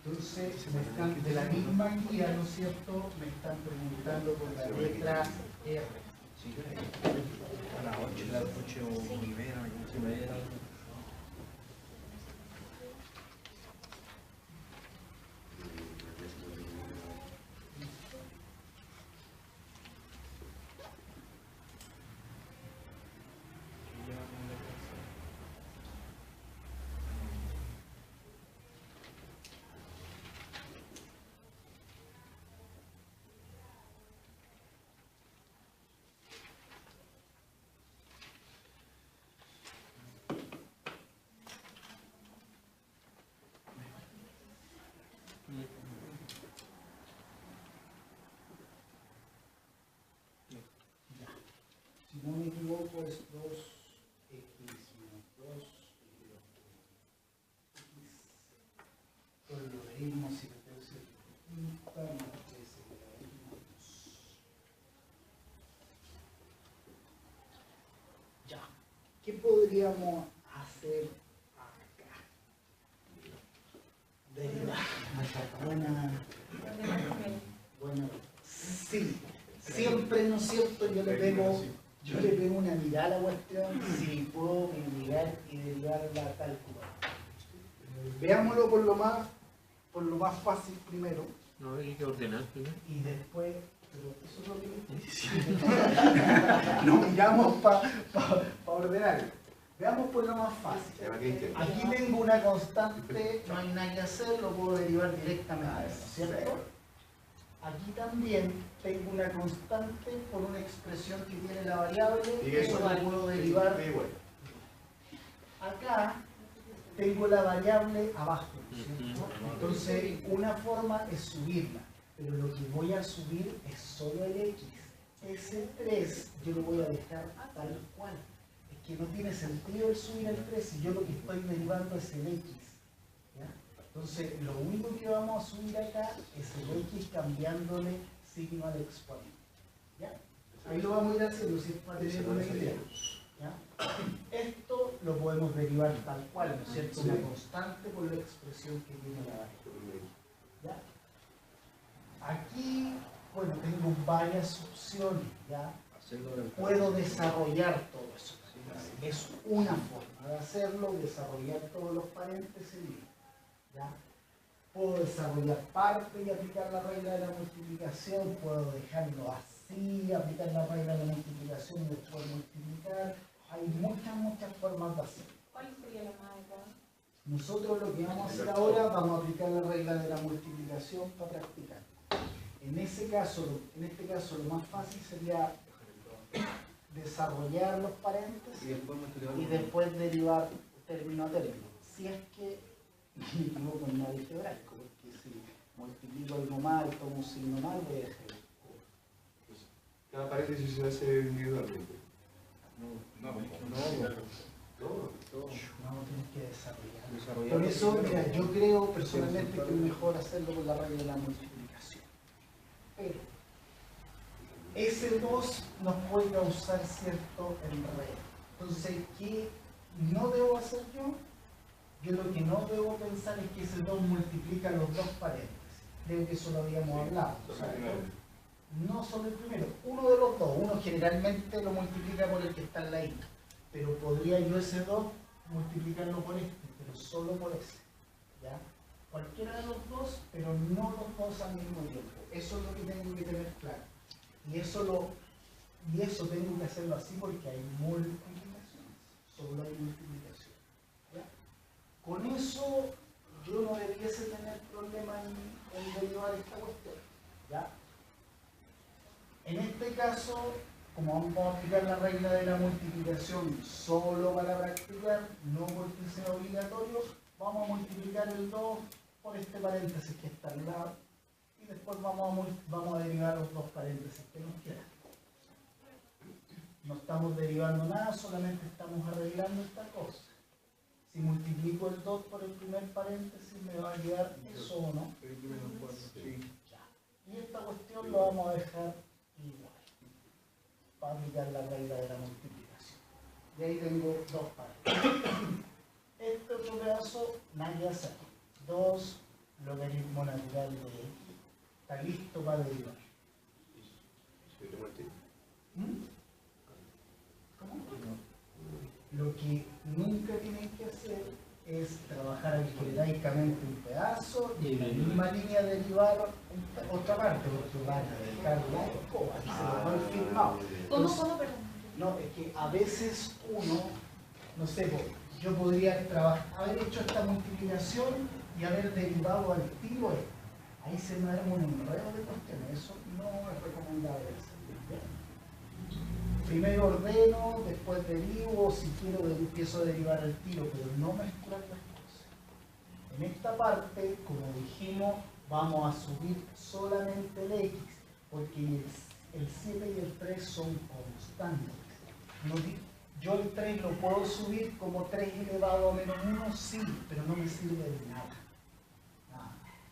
Entonces, de la misma guía, ¿no es cierto?, me están preguntando por la letra R. Sí, a las 8:30. Si no me equivoco, es 2x menos 2 y 2x. Por el logaritmo, si me tengo que ser quinta, más 13 logaritmo 2. Ya. ¿Qué podríamos hacer acá? Derivar. Buena. Sí. Siempre, ¿no es cierto? Yo le pego una mirada a la cuestión si puedo mirar y derivarla tal cual. Veámoslo por lo más fácil primero. No, hay que ordenar primero. Y después, pero eso es lo que me interesa. Nos miramos para ordenar. Veamos por lo más fácil. Aquí tengo una constante, no hay nada que hacer, lo puedo derivar directamente, ¿cierto? Aquí también tengo una constante por una expresión que tiene la variable, eso lo puedo derivar. Acá tengo la variable abajo, ¿cierto? Entonces, una forma es subirla, pero lo que voy a subir es solo el x. Ese 3 yo lo voy a dejar tal cual. Es que no tiene sentido el subir el 3 si yo lo que estoy derivando es el x. ¿Ya? Entonces, lo único que vamos a subir acá es el x cambiándole signo al exponente. ¿Ya? Ahí lo vamos a ir haciendo, si es para tener una idea. ¿Ya? Esto lo podemos derivar tal cual, ¿no es cierto? Una constante por la expresión que tiene la variable. ¿Ya? Aquí, bueno, tengo varias opciones, ¿ya? Puedo desarrollar todo eso. Es una forma de hacerlo, desarrollar todos los paréntesis. ¿Ya? Puedo desarrollar parte y aplicar la regla de la multiplicación, puedo dejarlo así, aplicar la regla de la multiplicación y después multiplicar. Hay muchas formas de hacerlo. ¿Cuál sería la más adecuada? Nosotros lo que vamos a hacer ahora, vamos a aplicar la regla de la multiplicación para practicar. En este caso, lo más fácil sería desarrollar los paréntesis y después derivar término a término. Si es que me equivoco en el algebraico, porque si multiplico algo mal, tomo un signo mal, voy a dejar el cubo. Cada paréntesis se hace individualmente. No, tienes que desarrollar. Por eso, mira, yo creo personalmente que es mejor hacerlo con la regla de la multiplicación. Pero ese 2 nos puede causar cierto enredo. Entonces, ¿qué no debo hacer yo? Yo lo que no debo pensar es que ese 2 multiplica los dos paréntesis. Creo que eso lo habíamos hablado. No solo el primero, uno de los dos. Uno generalmente lo multiplica por el que está al ladito. Pero podría yo ese 2 multiplicarlo por este, pero solo por ese. ¿Ya? Cualquiera de los dos, pero no los dos al mismo tiempo. Eso es lo que tengo que tener claro. Y eso tengo que hacerlo así porque hay multiplicaciones. Solo hay multiplicación. ¿Ya? Con eso yo no debiese tener problema en derivar esta cuestión. ¿Ya? En este caso, como vamos a aplicar la regla de la multiplicación solo para practicar, no porque sea obligatorio, vamos a multiplicar el 2 por este paréntesis que está al lado y después vamos a derivar los dos paréntesis que nos quedan. No estamos derivando nada, solamente estamos arreglando esta cosa. Si multiplico el 2 por el primer paréntesis, me va a quedar eso o no. Y esta cuestión lo vamos a dejar igual, para aplicar la regla de la multiplicación. Y ahí tengo dos paréntesis. Este otro pedazo, nada que hacer. 2 logaritmo natural de x. Está listo para derivar. ¿Mm? ¿Cómo? Lo que nunca tienen que hacer es trabajar algebraicamente un pedazo y en la misma línea derivar otra parte, porque van a dejar la escoba, y se lo doy firmado. ¿Cómo, perdón? No, es que a veces uno, no sé, yo podría haber hecho esta multiplicación y haber derivado al tiro esto. Ahí se me arma un enredo de cuestiones, eso no es recomendable hacer. Primero ordeno, después derivo, si quiero empiezo a derivar al tiro, pero no mezclar las cosas. En esta parte, como dijimos, vamos a subir solamente el x, porque el 7 y el 3 son constantes. Yo el 3 lo puedo subir como 3 elevado a menos 1, sí, pero no me sirve de nada.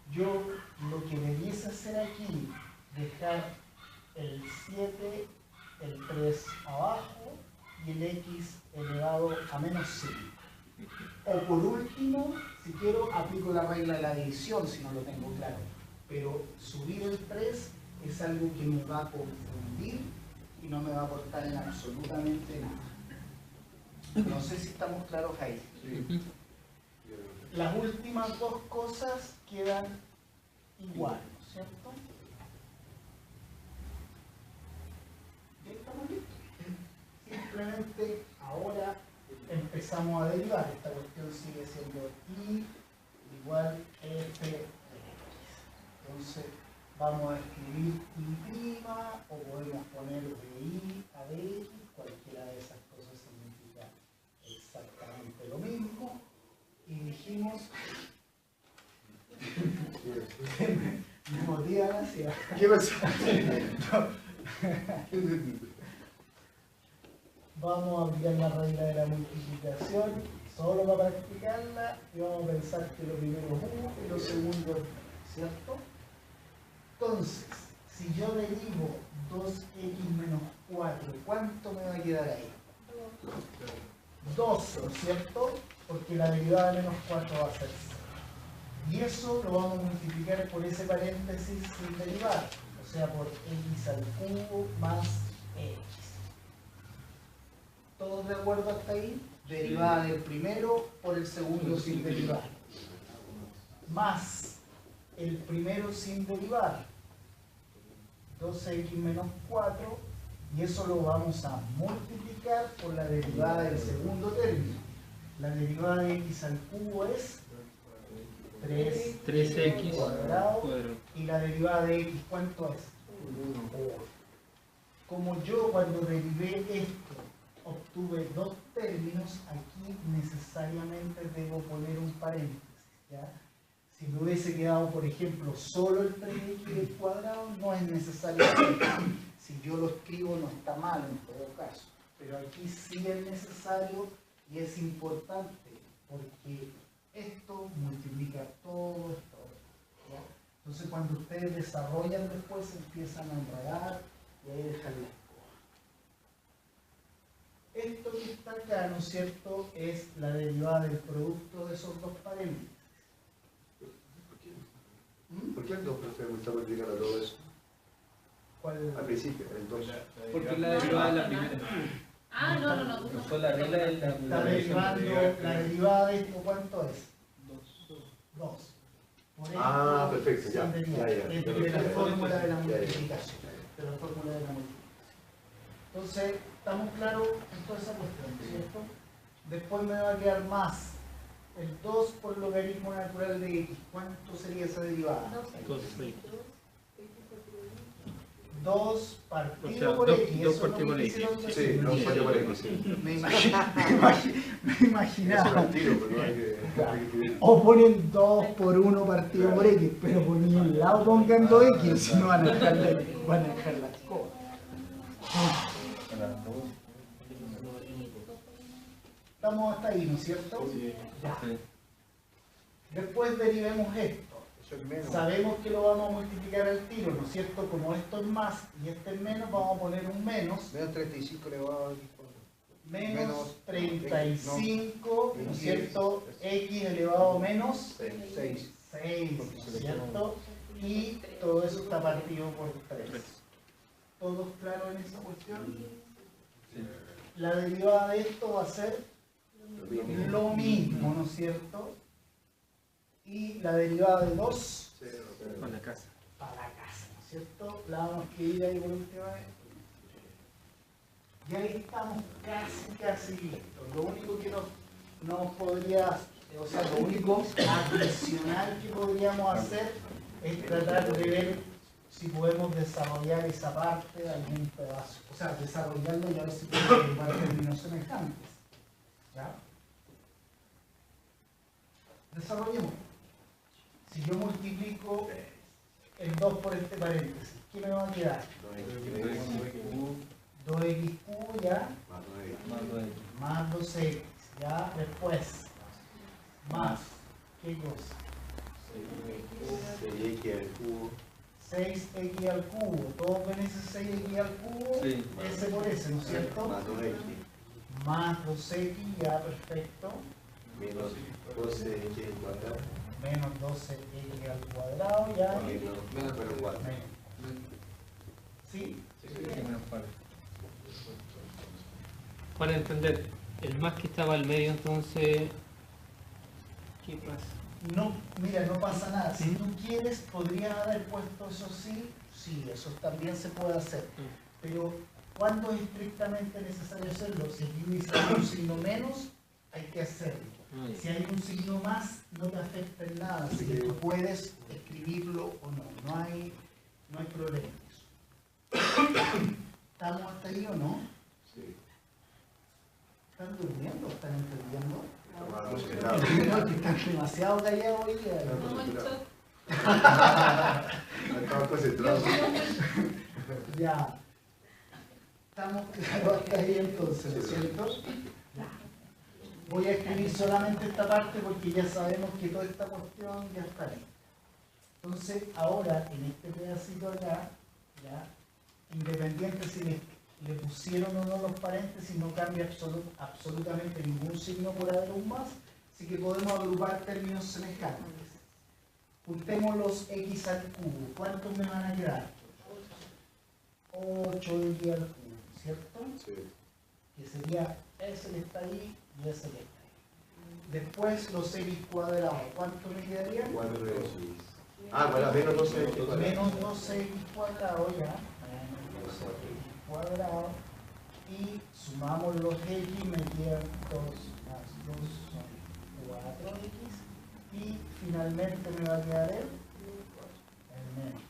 Yo lo que debiese hacer aquí, dejar el 7, el 3 abajo y el x elevado a menos 5. O por último, si quiero, aplico la regla de la división si no lo tengo claro. Pero subir el 3 es algo que me va a confundir y no me va a aportar en absolutamente nada. No sé si estamos claros ahí. Sí. Las últimas dos cosas quedan igual, ¿no es cierto? ¿Ya estamos listos? Simplemente ahora empezamos a derivar. Esta cuestión sigue siendo y igual f de x. Entonces vamos a escribir y' o podemos poner de i a dx. Cualquiera de esas cosas significa exactamente lo mismo. Y dijimos me motiva la ansiedad. ¿Qué pasó? Vamos a aplicar la regla de la multiplicación solo para practicarla y vamos a pensar que lo primero es 1 y lo segundo es 2, ¿cierto? Entonces, si yo derivo 2x menos 4, ¿cuánto me va a quedar ahí? 2, ¿no es cierto? Porque la derivada de menos 4 va a ser 0. Y eso lo vamos a multiplicar por ese paréntesis sin derivar, o sea, por x al cubo más x. ¿Todos de acuerdo hasta ahí? Derivada del primero por el segundo sin derivar. Más el primero sin derivar, 2x menos 4, y eso lo vamos a multiplicar por la derivada del segundo término. La derivada de x al cubo es 3x cuadrado, y la derivada de x, ¿cuánto es? 1. Como yo cuando derivé esto obtuve dos términos, aquí necesariamente debo poner un paréntesis, ¿ya? Si me hubiese quedado, por ejemplo, solo el 3x cuadrado, no es necesario. Si yo lo escribo no está mal en todo caso, pero aquí sí es necesario y es importante porque esto multiplica todo esto, ¿ya? Entonces cuando ustedes desarrollan después empiezan a enredar y ahí dejan la escoba. Esto que está acá, ¿no es cierto?, es la derivada del producto de esos dos paréntesis. ¿Por qué el 2 me gusta multiplicar a todo eso? ¿Cuál? Al principio, el 2. Porque la derivada de la primera. No. Fue la regla de la Está derivando la derivada de esto, ¿cuánto es? 2. Por esto, Ah, perfecto, ya. sin derivar, Ya. dentro de la fórmula de la Ya. multiplicación. De la fórmula de la multiplicación. Entonces, ¿estamos claros en toda esa cuestión, cierto? Después me va a quedar más el 2 por logaritmo natural de x. ¿Cuánto sería esa derivada? 2 partido por x. Dos Eso partido por es x. lo que Sí, quisieron no decir. fue por X, sí. Me Eso imaginaba. es tiro, pero no hay que... O ponen 2 por 1 partido por x, pero por un lado pongan 2x, si no van a dejar la escoba. Estamos hasta ahí, ¿no es cierto? Ya. Después derivemos esto. Sabemos que lo vamos a multiplicar al tiro, ¿no es cierto? Como esto es más y este es menos, vamos a poner un menos. Menos 35 elevado a x cuadrado. Menos 35, ¿no es cierto? X elevado a menos 6. 6, ¿no es cierto? Y todo eso está partido por 3. ¿Todos claros en esa cuestión? La derivada de esto va a ser lo mismo, ¿no es cierto? Y la derivada de 2 Con la casa. para la casa, ¿no es cierto? La vamos a escribir ahí por última vez. Y ahí estamos casi listos. Lo único que no podría, o sea, lo único adicional que podríamos hacer es tratar de ver si podemos desarrollar esa parte de algún pedazo. O sea, desarrollarlo y a ver si podemos derivar términos semejantes. ¿Ya? Desarrollemos. Si yo multiplico el 2 por este paréntesis, ¿qué me va a quedar? 2xq ya, más 2x, ya, después, más, ¿qué cosa? 6x al cubo. 6x al cubo, todos ven ese 6x al cubo, Sí. ese por ese, ¿no es cierto? Más 2x. Más 2x, ya, perfecto, Menos 12x al cuadrado. menos 12x al cuadrado, ya, Menos 4. menos. ¿Sí? Para entender, el más que estaba al medio, entonces, ¿qué pasa? No, mira, no pasa nada. Si tú quieres, podrías haber puesto eso sí, eso también se puede hacer. Pero, ¿cuándo es estrictamente necesario hacerlo? Si aquí dice un signo menos, hay que hacerlo. Si hay un signo más, no te afecta en nada. Así que tú puedes escribirlo o no. No hay problema en eso. ¿Estamos hasta ahí o no? Sí. ¿Están durmiendo? ¿Están entendiendo? Más No, que están demasiado callados hoy día. Estamos concentrados. Ya. Estamos claros hasta ahí entonces, ¿no es cierto? Voy a escribir solamente esta parte porque ya sabemos que toda esta cuestión ya está ahí. Entonces, ahora, en este pedacito acá, ya, independiente si le pusieron o no los paréntesis, no cambia absolutamente ningún signo por haber un más, así que podemos agrupar términos semejantes. Juntemos los x al cubo. ¿Cuántos me van a quedar? 8x al cubo, ¿cierto? Sí. Que sería ese que está ahí y ese que está ahí. Después los x cuadrados. ¿Cuánto me quedarían? 4x. Ah, bueno, menos 12x. Menos 12x cuadrado ya. Menos 12x cuadrado. Y sumamos los x, me quedan 2 más 2 son 4x. Y finalmente me va a quedar el menos.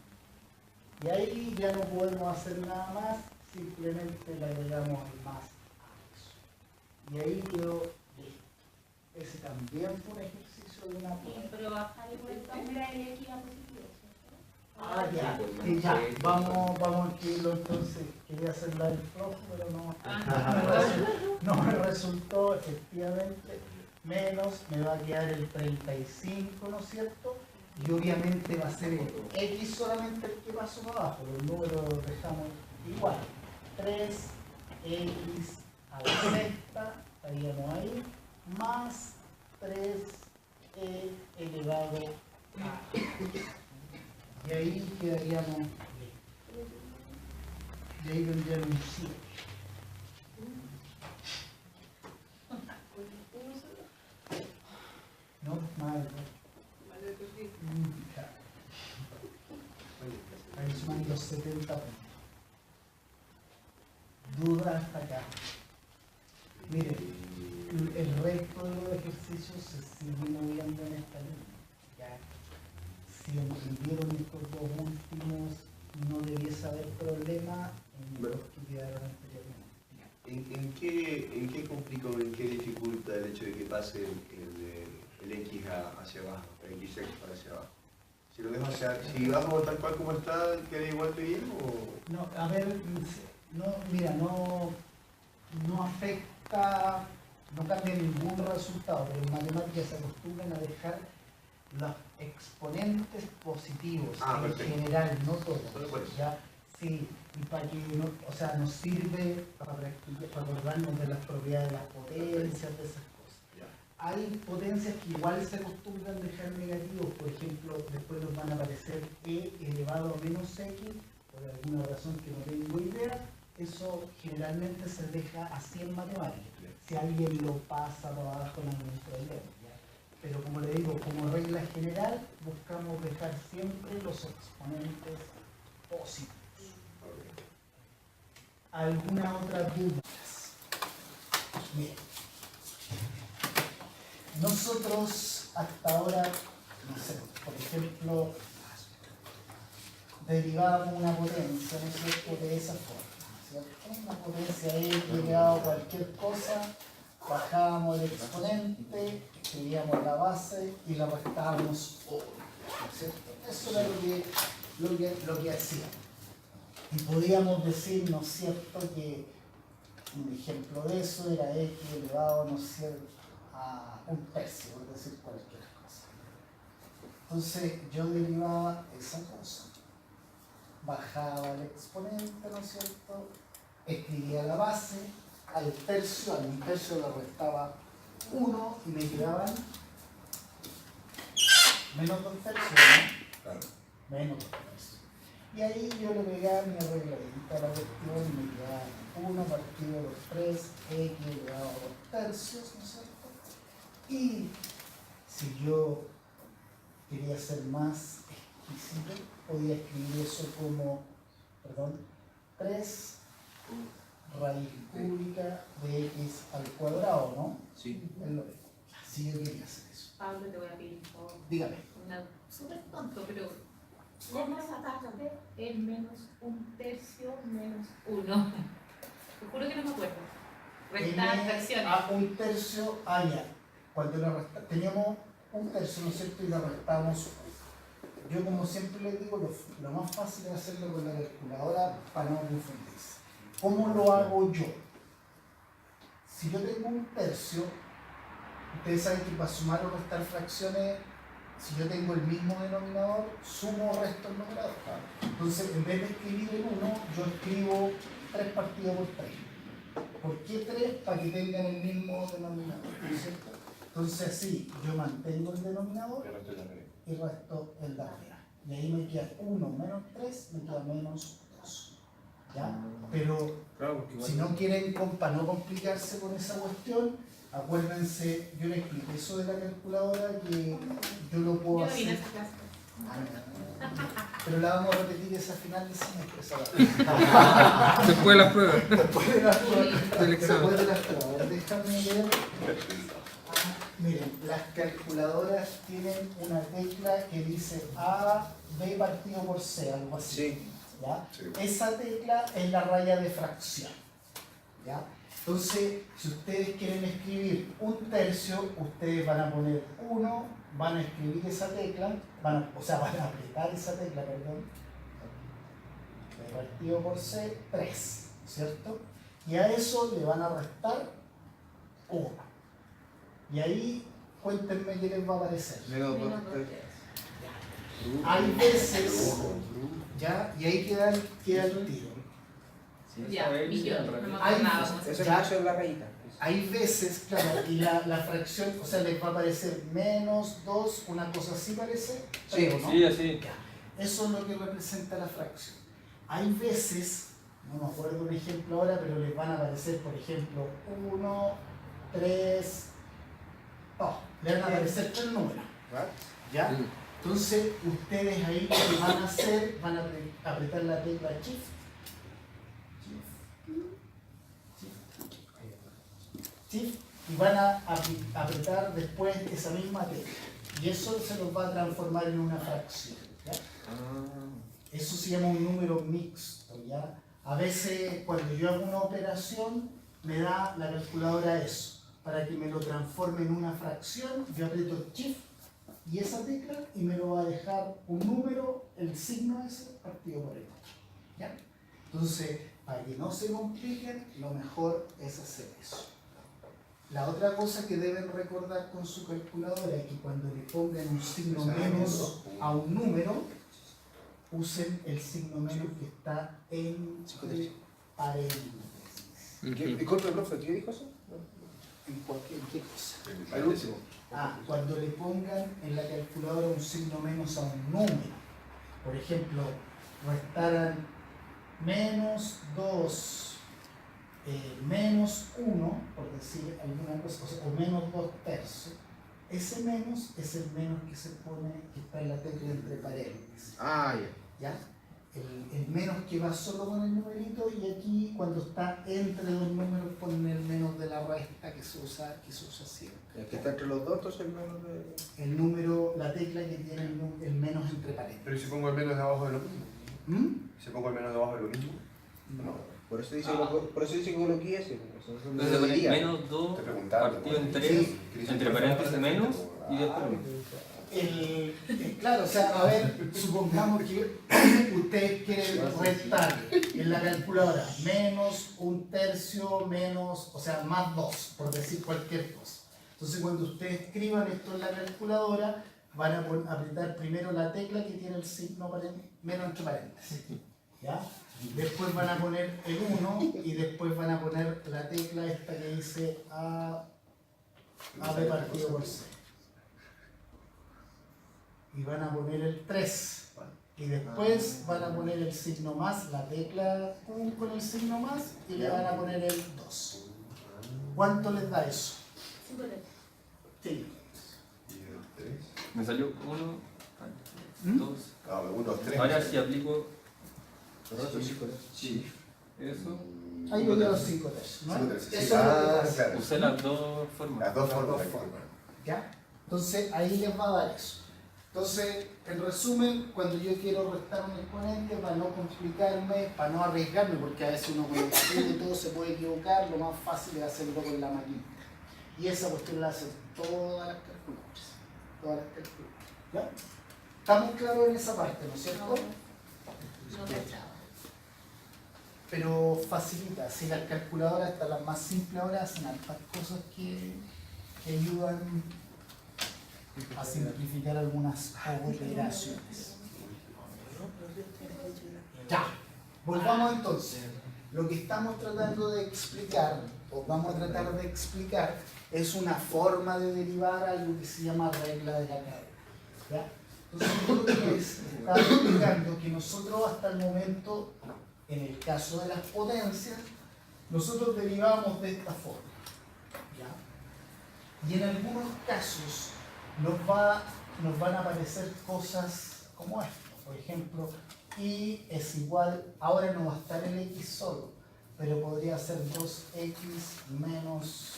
Y ahí ya no podemos hacer nada más, simplemente le agregamos el más a eso. Y ahí quedó listo. Ese también fue un ejercicio de una prueba. Pero bajar el cuento, mira el X a positivo, ¿cierto? Ah, ya, y ya, vamos a escribirlo entonces. Quería hacerla el flojo, pero no me resultó, efectivamente. Menos, me va a quedar el 35, ¿no es cierto? Y obviamente va a ser el X solamente el que pasó para abajo, los números los dejamos igual. 3x a la sexta, estaríamos ahí, más 3e elevado a. Y ahí quedaríamos. Y ahí vendrían un 7. No, mal. Ahí suman los 70 puntos. Duda hasta acá. Miren, el resto de los ejercicios se sigue moviendo en esta línea. Ya, si entendieron estos dos últimos, no debiese haber problema en los que quedaron anteriormente. ¿En qué complica o en qué dificulta el hecho de que pase el x hacia abajo, el x para hacia abajo? Si lo dejo si bajo tal cual como está, ¿queda igual de bien o...? No, a ver, no, mira, no afecta, no cambia ningún resultado, pero en matemáticas se acostumbran a dejar los exponentes positivos en perfecto. general, no todos. Solo por eso. ¿Ya? Sí, y para que no, o sea, nos sirve para acordarnos de las propiedades de las potencias, de esas cosas. Ya. hay potencias que igual se acostumbran a dejar negativos, por ejemplo, después nos van a aparecer e elevado a menos x, por alguna razón que no tengo idea, eso generalmente se deja así en matemáticas. Si alguien lo pasa por abajo no hay ningún problema, ¿ya? Pero como le digo, como regla general, buscamos dejar siempre los exponentes positivos. ¿Alguna otra duda? Bien. Nosotros hasta ahora, no sé, por ejemplo, derivábamos una potencia, ¿no es cierto?, de esa forma, ¿no es cierto? Una potencia ahí elevado a cualquier cosa, bajábamos el exponente, escribíamos la base y la restábamos 1, ¿no es cierto? Eso era lo que hacíamos. Y podíamos decir, ¿no es cierto?, que un ejemplo de eso era x elevado, ¿no es cierto?, a 1/3, por decir cualquier cosa. Entonces yo derivaba esa cosa, bajaba el exponente, ¿no es cierto?, escribía la base, al 1/3 le restaba 1 y me quedaban menos 2/3, ¿no? Claro. Menos 2/3. Y ahí yo le pegaba mi arregladita a la cuestión y me quedaba 1 partido por 3, x elevado a 2/3, ¿no es cierto? Y si yo quería ser más exquisito, podía escribir eso como, 3 raíz cúbica de x al cuadrado, ¿no? Sí. Es lo mismo. Si yo quería hacer eso. Pablo, te voy a pedir un favor. Dígame. Una súper tonto, pero ¿cómo sacaste el menos 1/3 menos 1? Te juro que no me acuerdo. Restar fracciones. A 1/3, ya. Cuando teníamos 1/3, ¿no es cierto? Y le restamos. Yo, como siempre les digo, lo más fácil es hacerlo con la calculadora para no confundirse. ¿Cómo lo hago yo? Si yo tengo 1/3, ustedes saben que para sumar o restar fracciones, si yo tengo el mismo denominador, sumo o resto el numerador. Entonces, en vez de escribir el 1, yo escribo 3 partido por 3. ¿Por qué 3? Para que tengan el mismo denominador, ¿no es cierto? Entonces, así, yo mantengo el denominador y resto el de arriba. Y ahí me queda 1 menos 3, me queda menos 2. ¿Ya? Pero Claro, si no quieren, para no complicarse con esa cuestión, acuérdense, yo les expliqué eso de la calculadora, que yo lo puedo Yo no vine a hacer. esa clase. Pero la vamos a repetir esa final de semestre. esa. Después de las pruebas. Después de las pruebas. Del examen. Después de las pruebas. Déjame ver. Miren, las calculadoras tienen una tecla que dice A, B partido por C, algo así. Sí. ¿Ya? Sí. Esa tecla es la raya de fracción. ¿Ya? Entonces, si ustedes quieren escribir 1/3, ustedes van a poner 1, van a escribir esa tecla, van a apretar esa tecla, perdón, B partido por C, 3, ¿cierto? Y a eso le van a restar 1. Y ahí, cuéntenme qué les va a aparecer. Menos Menos 2/3. 2/3. Hay veces, ¿ya? Y ahí queda el tiro. Ya, millón, no me Hay- acordaba cómo se Eso Ya. es la rayita. Hay veces, claro, y la fracción, o sea, les va a aparecer menos 2, una cosa así parece. Sí, ¿no? Sí, así. Eso es lo que representa la fracción. Hay veces, no me acuerdo un ejemplo ahora, pero les van a aparecer, por ejemplo, 1, 3, le van a aparecer 3 números. ¿Va? ¿Ya? Entonces, ustedes ahí lo que van a hacer, van a apretar la tecla Shift. Shift, y van a apretar después esa misma tecla. Y eso se los va a transformar en una fracción. ¿Ya? Eso se llama un número mixto. ¿Ya? A veces, cuando yo hago una operación, me da la calculadora eso. Para que me lo transforme en una fracción, yo aprieto Shift y esa tecla y me lo va a dejar un número, el signo ese, partido por el otro. ¿Ya? Entonces, para que no se compliquen, lo mejor es hacer eso. La otra cosa que deben recordar con su calculadora es que cuando le pongan un signo menos a un número, usen el signo menos que está entre paréntesis. ¿Y contra el profe? ¿Qué dijo eso? ¿En qué cosa? Al último. Cuando le pongan en la calculadora un signo menos a un número. Por ejemplo, restaran menos 2 menos 1, por decir alguna cosa, o menos 2 tercios. Ese menos es el menos que se pone, que está en la tecla entre paréntesis. ¿Ya? El menos que va solo con el numerito, y aquí cuando está entre dos números ponen el menos de la resta que se usa siempre. El que está entre los dos, entonces el menos de... El número, la tecla que tiene el menos entre paréntesis. Pero si pongo el menos debajo de lo mismo. Si pongo el menos debajo de lo mismo. No. Por eso dice que coloqué ese. Entonces se pone menos 2 Estoy preguntando. partido en 3, Sí. entre paréntesis menos y después. Claro, o sea, a ver, supongamos que ustedes quieren restar en la calculadora menos un tercio, menos, o sea, más 2, por decir cualquier cosa. Entonces, cuando ustedes escriban esto en la calculadora, van a apretar primero la tecla que tiene el signo menos entre paréntesis. ¿Ya? Después van a poner el 1 y después van a poner la tecla esta que dice AB partido por C. Y van a poner el 3. Y después van a poner el signo más, la tecla Q con el signo más, y le van a poner el 2. ¿Cuánto les da eso? 5 tercios. Sí. Y el 3. Me salió 1, 2. 1, 3. Ahora si aplico Sí. eso, Ahí voy a los 5 tercios, ¿no? 5 tercios. Eso es lo que pasa. Claro. usé las dos formas. Las dos Las dos formas. formas. ¿Ya? Entonces ahí les va a dar eso. Entonces, en resumen, cuando yo quiero restar un exponente, para no complicarme, para no arriesgarme, porque a veces uno con el papel y todo se puede equivocar, lo más fácil es hacerlo con la máquina. Y esa cuestión la hacen todas las calculadoras. Todas las calculadoras. ¿Ya? ¿Estamos claros en esa parte, no es cierto? No cachaba. Pero facilita, si las calculadoras, hasta las más simples ahora, hacen hartas cosas que ayudan a simplificar algunas operaciones. Ya, volvamos entonces. Lo que estamos tratando de explicar, o vamos a tratar de explicar, es una forma de derivar algo que se llama regla de la cadena. ¿Ya? Entonces, yo lo que les estaba explicando que nosotros hasta el momento, en el caso de las potencias, nosotros derivamos de esta forma. ¿Ya? Y en algunos casos nos van a aparecer cosas como esto. Por ejemplo, y es igual, ahora no va a estar el x solo, pero podría ser 2x menos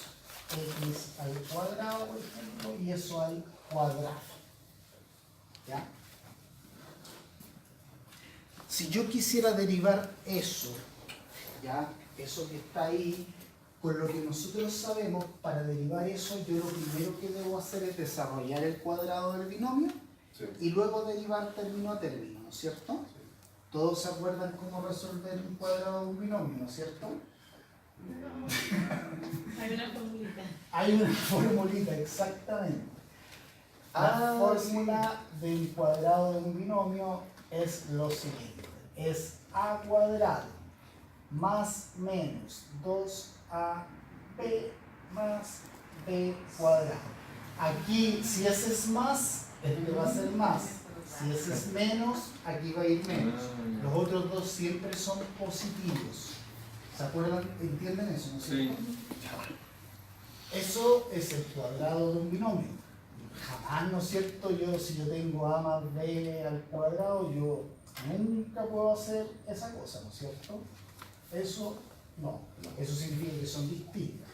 x al cuadrado, por ejemplo, y eso al cuadrado. ¿Ya? Si yo quisiera derivar eso, ¿ya? Eso que está ahí, con lo que nosotros sabemos, para derivar eso, yo lo primero que debo hacer es desarrollar el cuadrado del binomio y luego derivar término a término, ¿no es cierto? Todos se acuerdan cómo resolver un cuadrado de un binomio, ¿no es cierto? Hay una formulita. Hay una formulita, exactamente. La fórmula del cuadrado de un binomio es lo siguiente. Es a cuadrado más menos 2ab más b cuadrado. Aquí, si ese es más, este va a ser más. Si ese es menos, aquí va a ir menos. Los otros dos siempre son positivos. ¿Se acuerdan? ¿Entienden eso? ¿No es cierto? Eso es el cuadrado de un binomio. Jamás, ¿no es cierto? Si yo tengo a más b al cuadrado, yo nunca puedo hacer esa cosa, ¿no es cierto? Eso no. Eso significa que son distintas.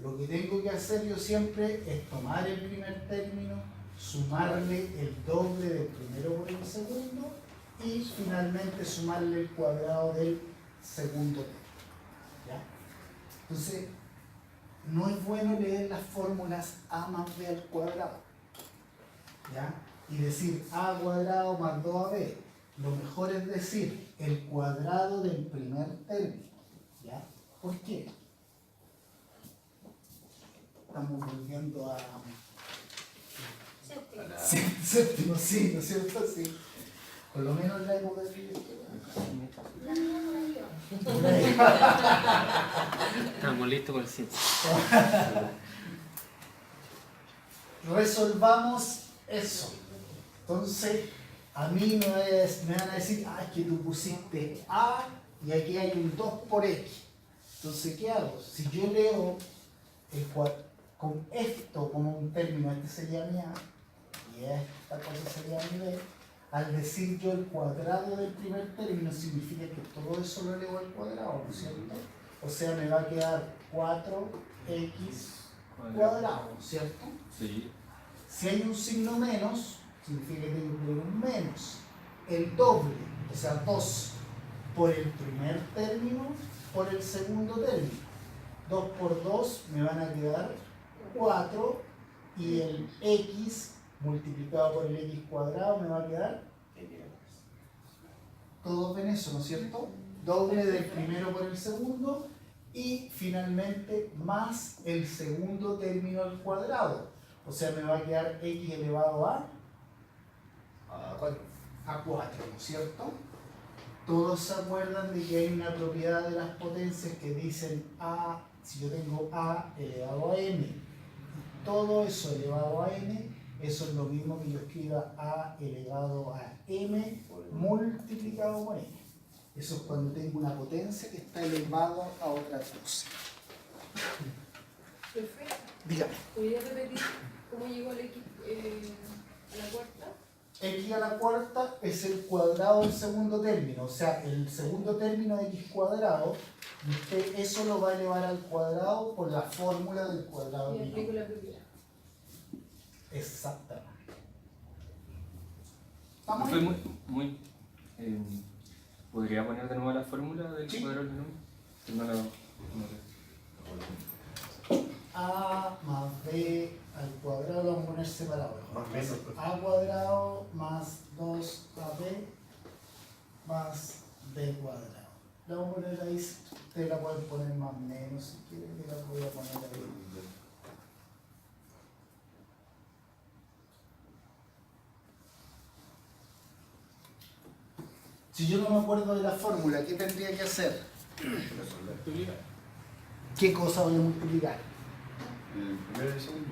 Lo que tengo que hacer yo siempre es tomar el primer término, sumarle el doble del primero por el segundo y finalmente sumarle el cuadrado del segundo término. ¿Ya? Entonces, no es bueno leer las fórmulas a más b al cuadrado, ¿ya? Y decir a cuadrado más 2ab. Lo mejor es decir el cuadrado del primer término, ¿ya? ¿Por qué? Estamos volviendo a... Séptimo, sí, ¿no es cierto? Sí. Por lo menos en la época que yo estuve. La mía no la lleva. Estamos listos para el 7. Resolvamos eso. Entonces, a mí me van a decir, ah, es que tú pusiste A y aquí hay un 2 por X. Entonces, ¿qué hago? Si yo leo con esto como un término, este sería mi A y esta cosa sería mi B, al decir yo el cuadrado del primer término significa que todo eso lo elevo al cuadrado, ¿no es cierto? O sea, me va a quedar 4x cuadrado, ¿no es cierto? Sí. Si hay un signo menos, significa que tengo que poner un menos. El doble, o sea, 2 por el primer término, por el segundo término. 2 por 2 me van a quedar 4 y el x multiplicado por el x cuadrado me va a quedar. Todos ven eso, ¿no es cierto? Doble del primero por el segundo y finalmente más el segundo término al cuadrado. O sea, me va a quedar x elevado a 4, ¿no es cierto? Todos se acuerdan de que hay una propiedad de las potencias que dicen A, si yo tengo A elevado a m, y todo eso elevado a n, eso es lo mismo que yo escriba A elevado a m multiplicado por n. Eso es cuando tengo una potencia que está elevado a otra cosa. Profe, Dígame. ¿podría repetir cómo llegó el X a la cuarta? X a la cuarta es el cuadrado del segundo término, o sea, el segundo término de x cuadrado, y usted eso lo va a elevar al cuadrado por la fórmula del cuadrado Y del aplico binomio. la propiedad. Exactamente. No ¿Estamos fue ahí? ¿Podría poner de nuevo la fórmula del Sí. cuadrado del binomio? Que no la- A más B al cuadrado lo vamos a poner separado. Más menos. A cuadrado más 2AB más B cuadrado. La vamos a poner ahí, ustedes la pueden poner más o menos si quieren, yo la voy a poner ahí. Si yo no me acuerdo de la fórmula, ¿qué tendría que hacer? ¿Qué cosa voy a multiplicar? El primero y el segundo.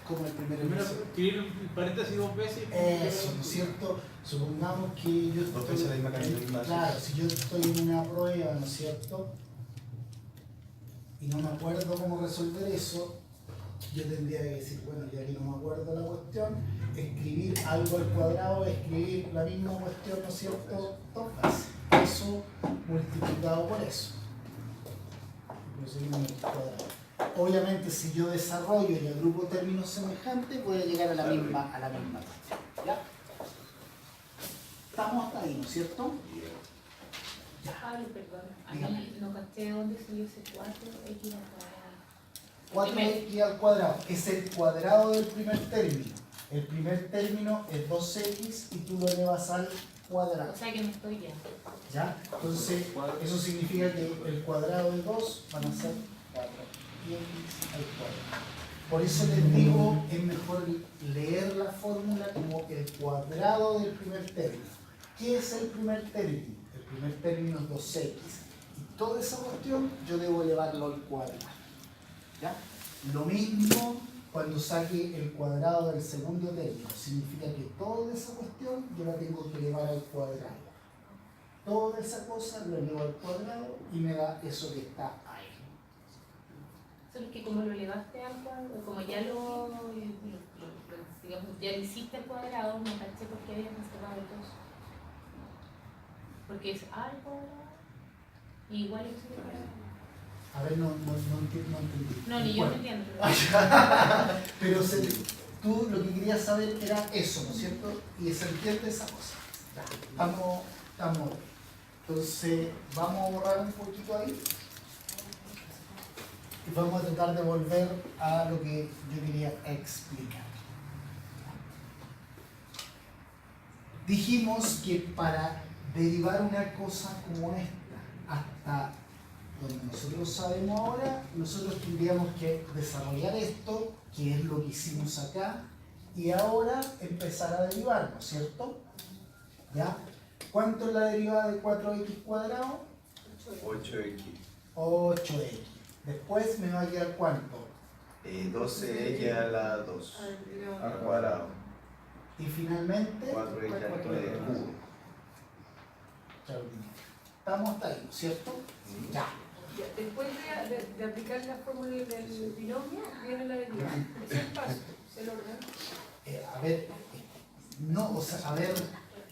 Como el primero y el Primero, segundo. escribir el paréntesis 2 veces. Eso, ¿no es cierto? Supongamos que yo Dos veces la misma cantidad. claro, si yo estoy en una prueba, ¿no es cierto? Y no me acuerdo cómo resolver eso, yo tendría que decir, bueno, ya que no me acuerdo la cuestión, escribir algo al cuadrado, escribir la misma cuestión, ¿no es cierto? 2 veces. Eso multiplicado por eso. Lo seguimos en el cuadrado. Obviamente, si yo desarrollo y agrupo términos semejantes, voy a llegar a la misma cuestión. ¿Ya? Estamos hasta ahí, ¿no es cierto? Pablo, perdón. A Dígame. mí no caché dónde salió ese 4x al cuadrado. 4x al cuadrado es el cuadrado del primer término. El primer término es 2x y tú lo elevas al cuadrado. O sea que me estoy ya. ¿Ya? Entonces, eso significa que el cuadrado de 2 van a ser 4x al cuadrado. Por eso les digo, es mejor leer la fórmula como el cuadrado del primer término. ¿Qué es el primer término? El primer término es 2x. Y toda esa cuestión yo debo elevarlo al cuadrado. ¿Ya? Lo mismo cuando saque el cuadrado del segundo término. Significa que toda esa cuestión yo la tengo que elevar al cuadrado. Toda esa cosa lo elevo al cuadrado y me da eso que está ahí. Solo que como lo elevaste al cuadrado, como ya digamos, ya lo hiciste al cuadrado, no caché por qué habías separado el 2. Porque es A al cuadrado y igual es al cuadrado. A ver, no entendí. No, ni yo me entiendo. Pero tú lo que querías saber era eso, ¿no es cierto? Y se entiende esa cosa. Ya, estamos bien. Entonces, vamos a borrar un poquito ahí. Y vamos a tratar de volver a lo que yo quería explicar. Dijimos que para derivar una cosa como esta hasta donde nosotros sabemos ahora, nosotros tendríamos que desarrollar esto, que es lo que hicimos acá, y ahora empezar a derivar, ¿no es cierto? ¿Ya? ¿Cuánto es la derivada de 4x cuadrado? 8x. 8x. Después me va a quedar ¿cuánto? 12x a la 2 al cuadrado. Y finalmente, 4x al cubo. estamos hasta ahí, ¿no es cierto? Ya. Ya, después de aplicar la fórmula del binomio, viene la derivada. Ese es el paso, es el orden. A ver, no, o sea, a ver,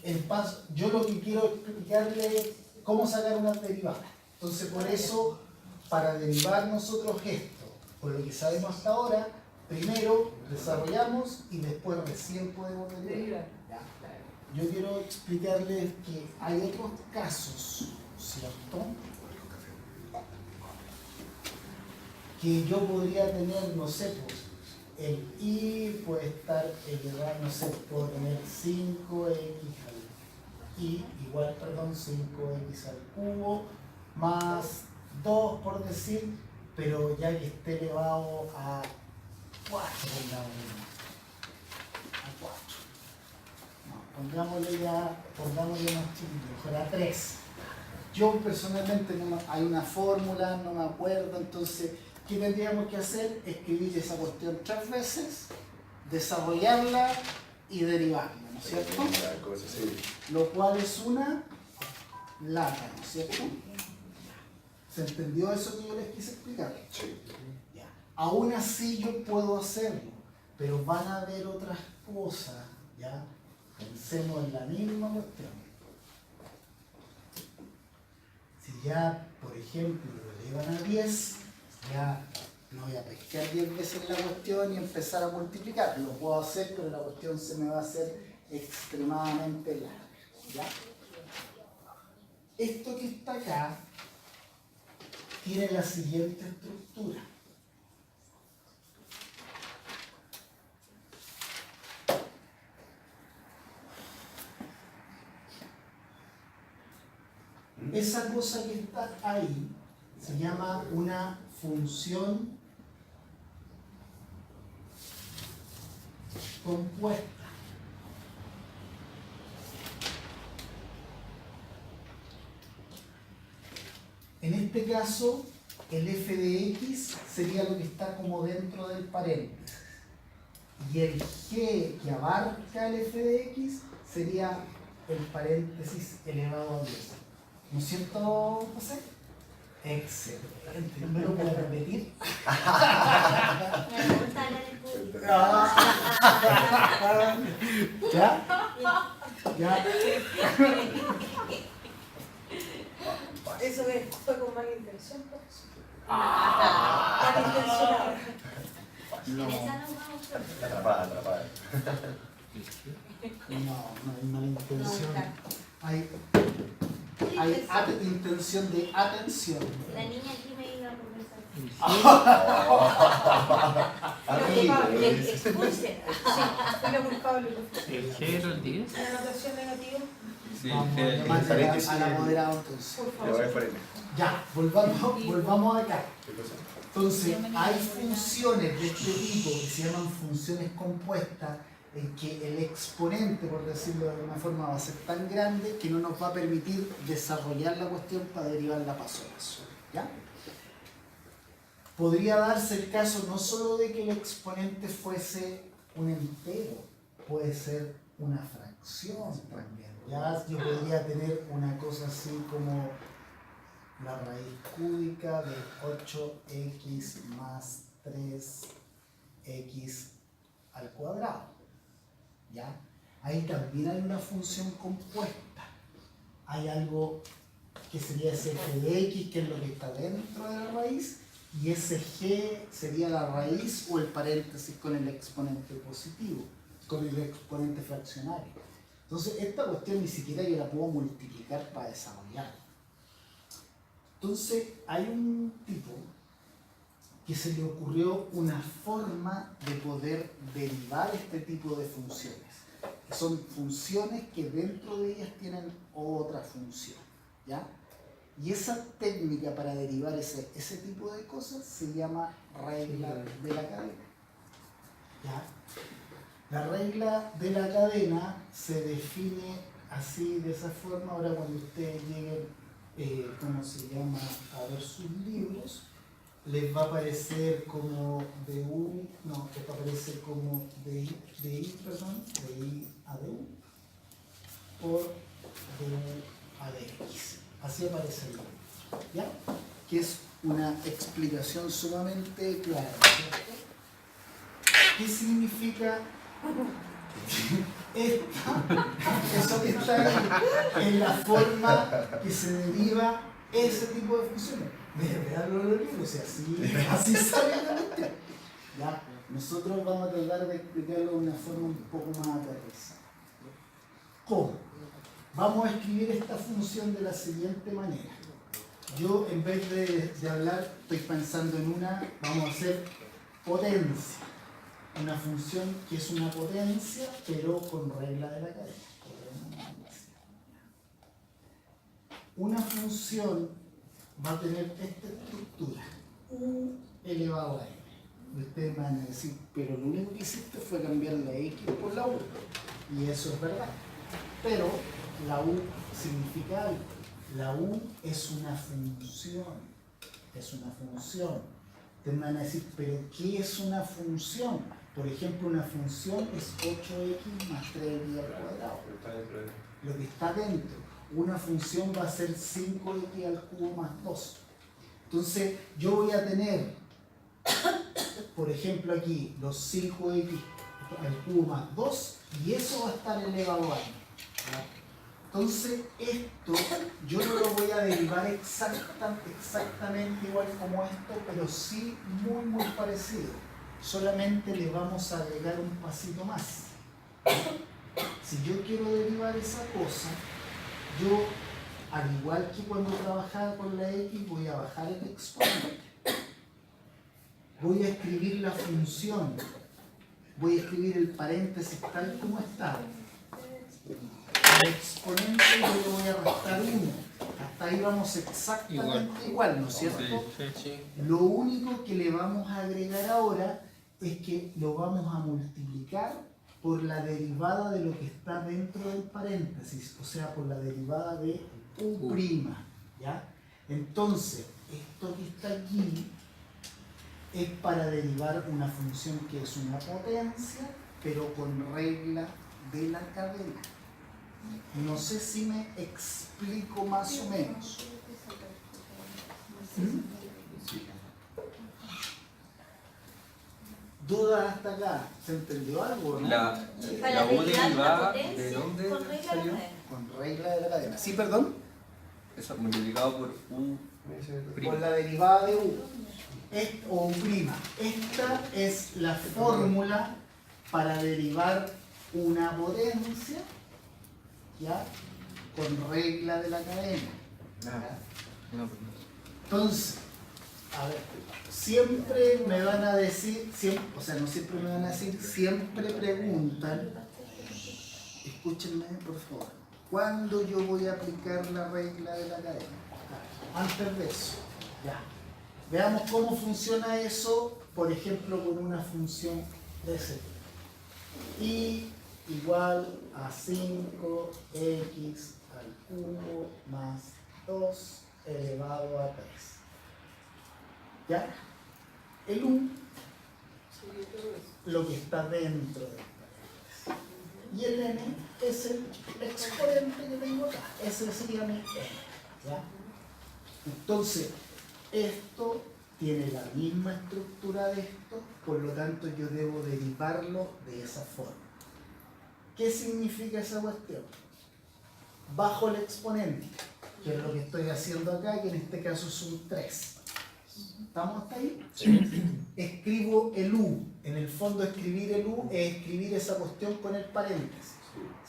el paso, yo lo que quiero explicarle es cómo sacar una derivada. Entonces, por eso, para derivar nosotros esto, con lo que sabemos hasta ahora, primero desarrollamos y después recién podemos derivar. Derivar. ¿Ya? Yo quiero explicarles que hay otros casos, ¿cierto? Que yo podría tener, no sé, pues, el y puede estar elevado, no sé, puedo tener 5x al y igual, perdón, 5x al cubo más 2 por decir, pero ya que esté elevado a 4, pongámosle más chiquito, mejor a 3. Yo personalmente hay una fórmula, no me acuerdo, entonces ¿qué tendríamos que hacer? Escribir esa cuestión 3 veces, desarrollarla y derivarla, ¿no es cierto? Lo cual es una lata, ¿no es cierto? ¿Se entendió eso que yo les quise explicar? Sí. Ya. Aún así yo puedo hacerlo, pero van a haber otras cosas, ¿ya? Pensemos en la misma cuestión. Si ya, por ejemplo, lo elevan a 10, ya no voy a pescar 10 veces la cuestión y empezar a multiplicar. Lo puedo hacer, pero la cuestión se me va a hacer extremadamente larga, ¿ya? Esto que está acá tiene la siguiente estructura. Esa cosa que está ahí se llama una función compuesta. En este caso, el f de x sería lo que está como dentro del paréntesis. Y el g que abarca el f de x sería el paréntesis elevado a 10. ¿No es cierto, José? Excelente. ¿Me lo puedo repetir? Me gusta hablar en público. ¿Ya? ¿Ya? Eso fue con mala intención, pues. Malintencionado. No, En esa nos vamos a Atrapada. no hay mala intención. No, Hay intención de atención. La niña aquí me iba a conversar. Expulsen. Fue la culpable. ¿El G era el 10? La anotación negativa, Sí, Vamos a el G. llamarle al apoderado entonces. por Le favor. voy a poner. Ya, volvamos acá. ¿Qué cosa? Entonces, hay funciones de este tipo que se llaman funciones compuestas en que el exponente, por decirlo de alguna forma, va a ser tan grande que no nos va a permitir desarrollar la cuestión para derivarla paso a paso. ¿Ya? Podría darse el caso no solo de que el exponente fuese un entero, puede ser una fracción también. Ya yo podría tener una cosa así como la raíz cúbica de 8x más 3x al cuadrado. ¿Ya? Ahí también hay una función compuesta. Hay algo que sería ese f de x, que es lo que está dentro de la raíz, y ese g sería la raíz o el paréntesis con el exponente positivo, con el exponente fraccionario. Entonces, esta cuestión ni siquiera yo la puedo multiplicar para desarrollarla. Entonces, hay un tipo que se le ocurrió una forma de poder derivar este tipo de funciones. Son funciones que dentro de ellas tienen otra función, ¿ya? Y esa técnica para derivar ese tipo de cosas se llama regla de la cadena, ¿ya? La regla de la cadena se define así, de esa forma. Ahora cuando ustedes lleguen, ¿cómo se llama?, a ver sus libros, les va a aparecer como DU, no, les va a aparecer como DI a DU por DU a DX. Así aparece el libro, ¿ya? Que es una explicación sumamente clara, ¿cierto? ¿Qué significa eso que está ahí? En la forma que se deriva ese tipo de funciones. Vean los libros, y así sale la cuestión. ¿Ya? Nosotros vamos a tratar de explicarlo de una forma un poco más aterrizada. ¿Cómo? Vamos a escribir esta función de la siguiente manera. Yo, en vez de hablar, estoy pensando en vamos a hacer potencia. Una función que es una potencia, pero con regla de la cadena. Una función va a tener esta estructura, u elevado a n. Y ustedes me van a decir, pero lo único que hiciste fue cambiar la x por la u. Y eso es verdad. Pero la u significa algo. La u es una función. Es una función. Ustedes me van a decir, pero ¿qué es una función? Por ejemplo, una función es 8x más 3y al cuadrado. Lo que está dentro. Una función va a ser 5x al cubo más 2. Entonces, yo voy a tener, por ejemplo, aquí los 5x al cubo más 2 y eso va a estar elevado a n. Entonces, esto yo no lo voy a derivar exactamente igual como esto, pero sí muy parecido. Solamente le vamos a agregar un pasito más. Si yo quiero derivar esa cosa, yo, al igual que cuando trabajaba con la x, voy a bajar el exponente. Voy a escribir la función. Voy a escribir el paréntesis tal como está. Al exponente yo le voy a restar 1. Hasta ahí vamos exactamente igual, ¿no es cierto? Sí. Lo único que le vamos a agregar ahora es que lo vamos a multiplicar por la derivada de lo que está dentro del paréntesis, o sea, por la derivada de u', ¿ya? Entonces, esto que está aquí es para derivar una función que es una potencia, pero con regla de la cadena. No sé si me explico más o menos. ¿Dudas hasta acá? ¿Se entendió algo, no? Para La U derivar una derivada, potencia ¿de dónde con regla de la salió? cadena. Con regla de la cadena. ¿Sí, perdón? Eso multiplicado por U'. Por la derivada de u. O u'. Esta es la fórmula para derivar una potencia, ¿ya?, con regla de la cadena. ¿Ya? Entonces, a ver, siempre me van a decir, o sea, no siempre me van a decir, siempre preguntan, escúchenme por favor, ¿cuándo yo voy a aplicar la regla de la cadena? Antes de eso, ya. Veamos cómo funciona eso, por ejemplo, con una función de ese tipo. Y igual a 5x al cubo más 2 elevado a 3. ¿Ya? El u, lo que está dentro del paréntesis. Y el n es el exponente que tengo acá. Ese sería mi n. ¿Ya? Entonces, esto tiene la misma estructura de esto, por lo tanto yo debo derivarlo de esa forma. ¿Qué significa esa cuestión? Bajo el exponente, que es lo que estoy haciendo acá, que en este caso es un 3. ¿Estamos hasta ahí? Sí. Escribo el u. En el fondo, escribir el u es escribir esa cuestión con el paréntesis.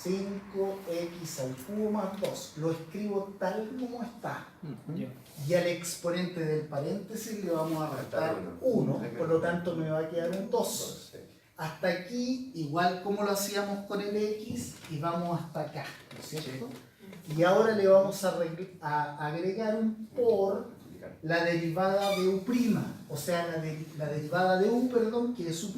5x al cubo más 2. Lo escribo tal como está. Y al exponente del paréntesis le vamos a restar 1. Por lo tanto, me va a quedar un 2. Hasta aquí, igual como lo hacíamos con el x, y vamos hasta acá, ¿no es cierto? Y ahora le vamos a agregar un por la derivada de u', o sea, la derivada de u, perdón, que es u',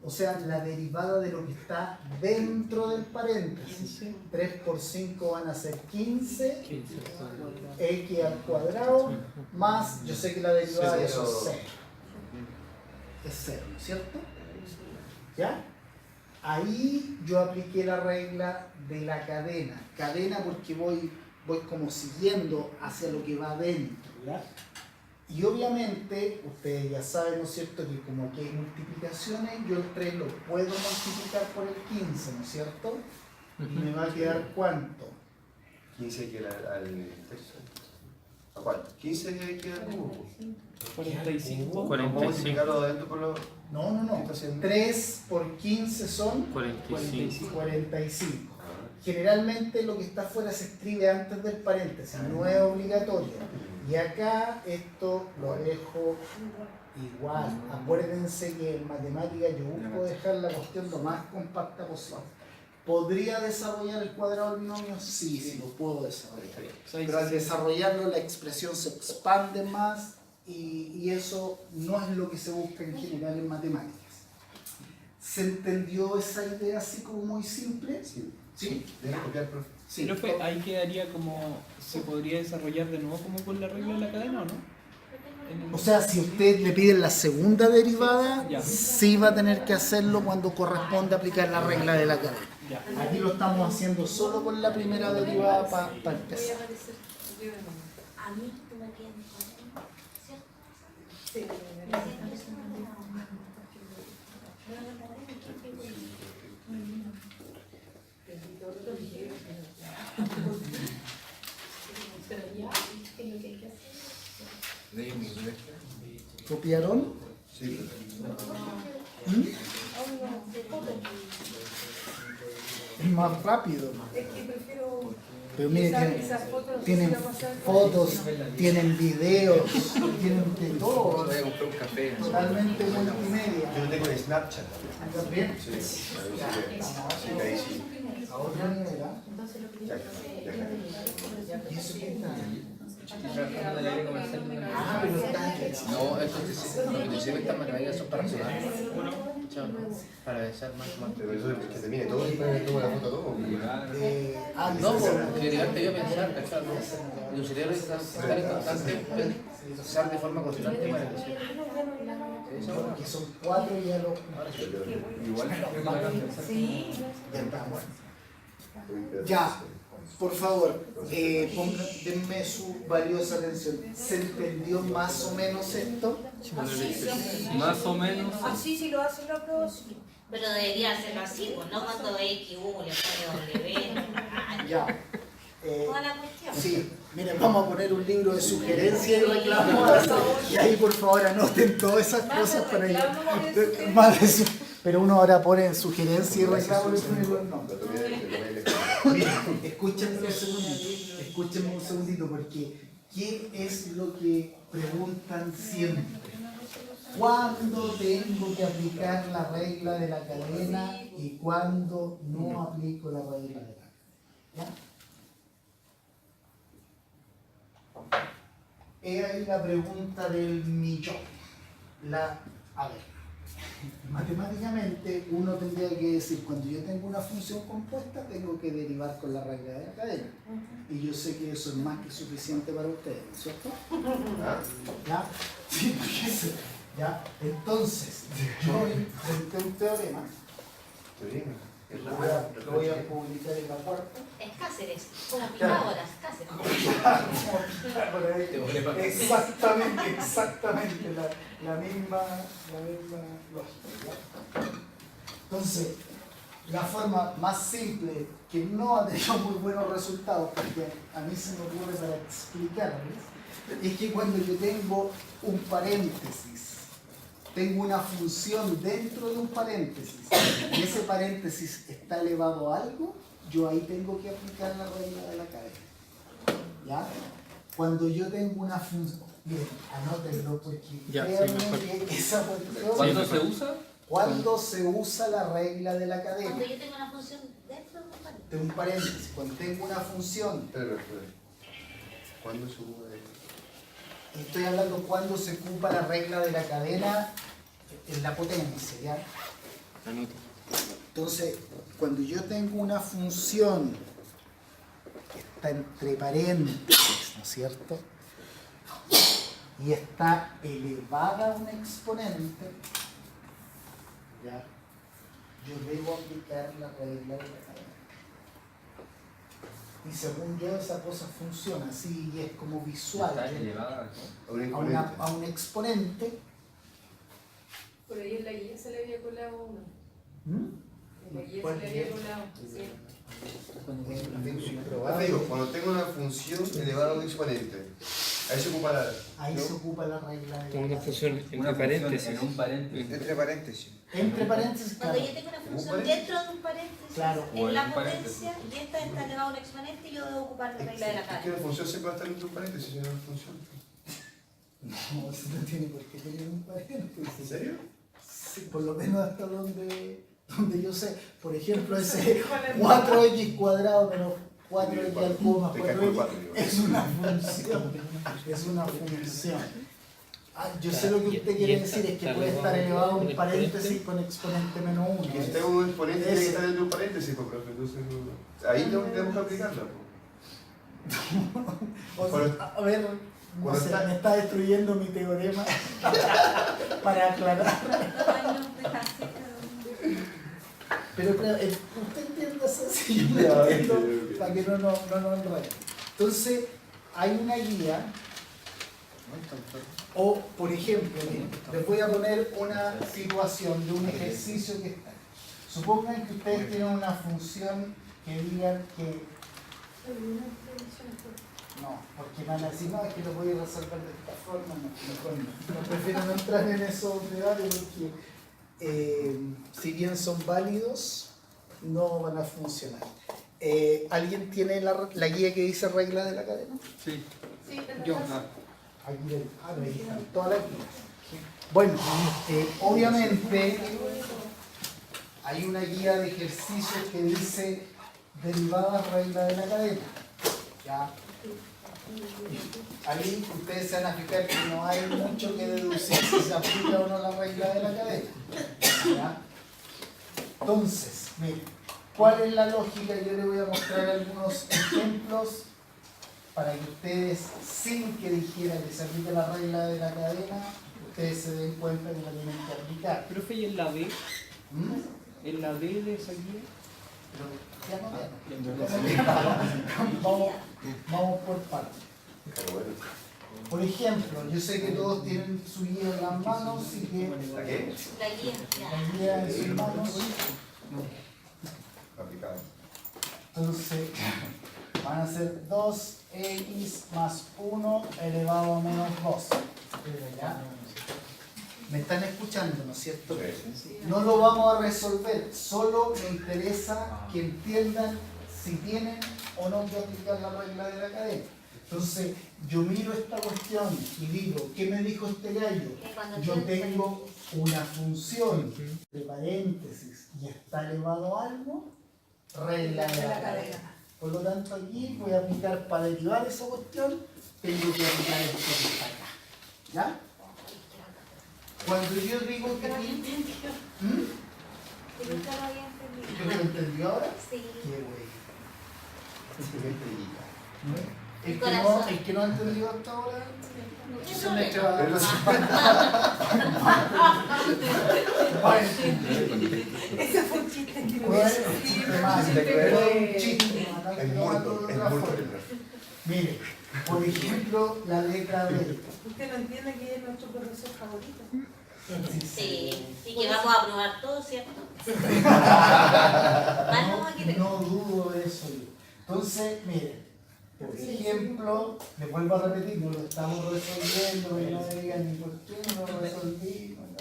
O sea, la derivada de lo que está dentro del paréntesis. 3 por 5 van a ser 15, 15. x al cuadrado, más, yo sé que la derivada de eso es 0. Es 0, ¿no es cierto? ¿Ya? Ahí yo apliqué la regla de la cadena. Cadena porque voy como siguiendo hacia lo que va adentro, ¿ya? Y obviamente, ustedes ya saben, ¿no es cierto?, que como aquí hay multiplicaciones, yo el 3 lo puedo multiplicar por el 15, ¿no es cierto? Y me va a quedar ¿cuánto? 15 que al tercio. ¿A cuánto? 15 que queda como. 45. Vamos a multiplicarlo de adentro por lo. No. 3 por 15 son 45. 45. Generalmente lo que está afuera se escribe antes del paréntesis, no es obligatorio. Y acá esto lo dejo igual. Acuérdense que en matemática yo busco dejar la cuestión lo más compacta posible. ¿Podría desarrollar el cuadrado del binomio? Sí, lo puedo desarrollar. Pero al desarrollarlo la expresión se expande más y eso no es lo que se busca en general en matemáticas. ¿Se entendió esa idea así como muy simple? Sí. ¿Sí? Deja copiar, profe. Sí. Profe, ahí quedaría como, ¿se podría desarrollar de nuevo como con la regla de la cadena o no? O sea, si usted le pide la segunda derivada, Ya. sí va a tener que hacerlo cuando corresponde aplicar la regla de la cadena. Ya. Aquí lo estamos haciendo solo con la primera derivada para empezar. A mí tú me quedas mejor, ¿cierto? Sí, Pero ya, ¿qué es lo que hay que hacer? ¿Copiaron? Sí. ¿Mm? Es más rápido. es que prefiero Pero miren, esas fotos, tienen fotos, tienen videos, tienen de todo. Voy a comprar un café. Totalmente multimedia. Yo tengo en Snapchat. ¿También? Sí, sí, ahí sí. A otro nivel, ¿ah? Entonces lo que Ya, yo hacer ¿Y eso qué está? Trabajando en el área comercial. Ah, pero está No, estos inclusive estas matemáticas son para sudar. Chao. Para besar más. Pero eso es que termine todo y me tomo la foto todo. No, porque llegarte yo a pensar, ¿cachai? ¿No? Mi cerebro está estar en constante pensar de forma constante para decir. porque son 4 y ya lo... Igual. Ya está, bueno. Ya, por favor, denme su valiosa atención. ¿Se entendió más o menos esto? Más o menos. así si lo hacen los dos. Pero debería hacerlo así, pues no cuando X, U, le pone W. Ya. Toda la cuestión. Sí, miren, vamos a poner un libro de sugerencias y reclamos. Y ahí por favor anoten todas esas cosas para ir. Más de eso. Pero uno ahora pone sugerencias y reclamos y pone los nombres. Miren, escúchenme un segundito, porque ¿qué es lo que preguntan siempre? ¿Cuándo tengo que aplicar la regla de la cadena y cuándo no aplico la regla de la cadena? ¿Ya? He ahí la pregunta del millón. A ver, matemáticamente uno tendría que decir, cuando yo tengo una función compuesta, tengo que derivar con la regla de la cadena. Y yo sé que eso es más que suficiente para ustedes, ¿no es cierto? ¿Ya? Sí, porque eso. ¿Ya? Entonces, yo inventé un teorema. Lo voy a publicar en la cuarta. Es Cáceres, como Pitágoras, Cáceres. Exactamente, la misma lógica. ¿Ya? Entonces, la forma más simple, que no ha tenido muy buenos resultados, porque a mí se me ocurre para explicarles, es que cuando yo tengo un paréntesis, tengo una función dentro de un paréntesis, y ese paréntesis está elevado a algo, yo ahí tengo que aplicar la regla de la cadena. ¿Ya? Cuando yo tengo una función, miren, anótenlo porque Ya, sí, créanme mejor. que esa cuestión, ¿Cuándo se usa? cuando se usa la regla de la cadena, Cuando yo tengo una función dentro de un paréntesis. de un paréntesis, cuando tengo una función, Espera. ¿Cuándo se ocupa de estoy hablando cuando se ocupa la regla de la cadena en la potencia, ¿ya? Entonces, cuando yo tengo una función que está entre paréntesis, ¿no es cierto? Y está elevada a un exponente, ¿ya? Yo debo aplicar la regla de la cadena. Y según yo, esa cosa funciona así y es como visual. Está elevada A un exponente. Por ahí en la guía se le había colado uno. En la guía ¿Cuál se le había guía? colado. Sí. Te digo, cuando tengo una función elevada a un exponente, ahí se ocupa la... Ahí ¿no? se ocupa la regla de Como una la función Una entre función paréntesis. en un paréntesis. Entre paréntesis. Entre paréntesis, Cuando claro. yo tengo una función dentro de un paréntesis, Claro. O en en la un paréntesis. potencia, y esta está elevada a un exponente, y yo debo ocupar la regla de la Es que la cadena. función siempre va a estar dentro de un paréntesis, si no es función. No, eso no tiene por qué tener un paréntesis. ¿En serio? Sí, por lo menos hasta donde yo sé. Por ejemplo, ese 4x cuadrado menos 4x al cubo más Te cae por 4x cuatro, digo. es una función. Es una función. Yo sé lo que usted quiere decir, es que puede estar elevado a un paréntesis con exponente menos 1. Y si tengo un exponente tiene que estar dentro de un paréntesis, pues, profe, entonces ahí tenemos que aplicarla. O sea, a ver, no cuando sé, está- me está destruyendo mi teorema para aclarar. Pero claro, usted entiende eso, si yo me Ya, entiendo, ok. para que no nos enredemos. Entonces, hay una guía, o por ejemplo, miren, les voy a poner una situación de un ejercicio que está. Supongan que ustedes tienen una función que digan que no, porque van a decir, no, es que lo voy a resolver de esta forma, no, mejor no. No, prefiero no entrar en esos debates porque si bien son válidos, no van a funcionar. ¿Alguien tiene la guía que dice regla de la cadena? Sí. Sí, en Yo, verdad. Aquí ahí están todas las guías. Bueno, obviamente hay una guía de ejercicios que dice derivada regla de la cadena. ¿Ya? Ahí ustedes se van a fijar que no hay mucho que deducir si se aplica o no la regla de la cadena. ¿Ya? Entonces, miren, ¿cuál es la lógica? Yo les voy a mostrar algunos ejemplos para que ustedes, sin que dijera que se aplique la regla de la cadena, ustedes se den cuenta que la tienen que aplicar. Profe, ¿y en la D? ¿Mm? ¿En la D de esa guía? Pero ya no vamos por partes. Por ejemplo, yo sé que todos tienen su guía en las manos, así que ¿La qué? La guía, ya. la guía en sus manos. Aplicado. Entonces, van a ser 2x más 1 elevado a menos 2. ¿Ya? ¿Me están escuchando, no es cierto? Sí. No lo vamos a resolver, solo me interesa que entiendan si tienen o no que aplicar la regla de la cadena. Entonces, yo miro esta cuestión y digo, ¿qué me dijo este gallo? Que cuando Yo tú- tengo una función de paréntesis y está elevado a algo, regla de la cadena. Por lo tanto, aquí voy a aplicar, para derivar esa cuestión, tengo que aplicar esto que está acá. ¿Ya? Cuando yo digo que... Nunca lo había entendido. ¿Mm? Que nunca lo había ¿Usted lo entendido. entendió ahora? Sí. Qué güey. El Corazón. que no ha entendido hasta ahora, Eso se me me- echaba. Pero Ese fue un chiste que Bueno, un chiste más, pero un chiste más, es no muerto, de es otra muerto. forma. Mire, por ejemplo, la letra B. Usted no entiende que es nuestro profesor favorito. Sí, y que vamos a probar todo, ¿cierto? Vamos a quitar. No dudo de eso yo. Entonces, mire, por ejemplo, les vuelvo a repetir, no lo estamos resolviendo, y no me digan ni por qué no lo resolvimos. No.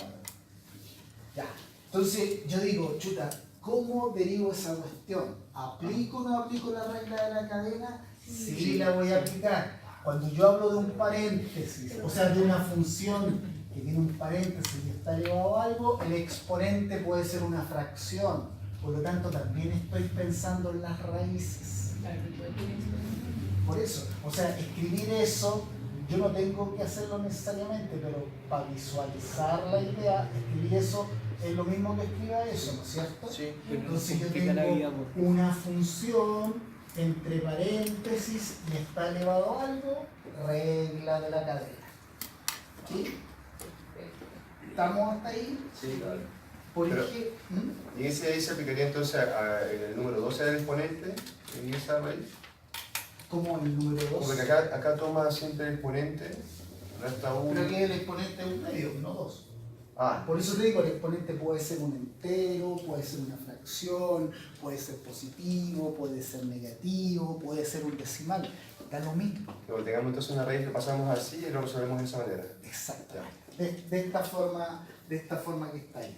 Ya. Entonces, yo digo, chuta, ¿cómo derivo esa cuestión? ¿Aplico o no aplico la regla de la cadena? Sí, la voy a aplicar. Cuando yo hablo de un paréntesis, o sea, de una función que tiene un paréntesis y está elevado a algo, el exponente puede ser una fracción. Por lo tanto, también estoy pensando en las raíces. Por eso, o sea, escribir eso, yo no tengo que hacerlo necesariamente, pero para visualizar la idea, escribir eso es lo mismo que escriba eso, ¿no es cierto? Sí. Entonces yo complica la vida, tengo porque- una función entre paréntesis y está elevado a algo, regla de la cadena. ¿Sí? ¿Estamos hasta ahí? Sí, claro. Por Pero- ejemplo, Y ese ahí se aplicaría entonces en el número 12 del exponente, en esa raíz. como el número 2. Porque acá toma siempre el exponente, resta 1. Creo que el exponente es un medio, no 2. Ah, Por eso te digo, el exponente puede ser un entero, puede ser una fracción, puede ser positivo, puede ser negativo, puede ser un decimal. Da lo mismo. cuando tengamos entonces una raíz lo pasamos así y lo resolvemos de esa manera. Exactamente. De esta forma que está ahí.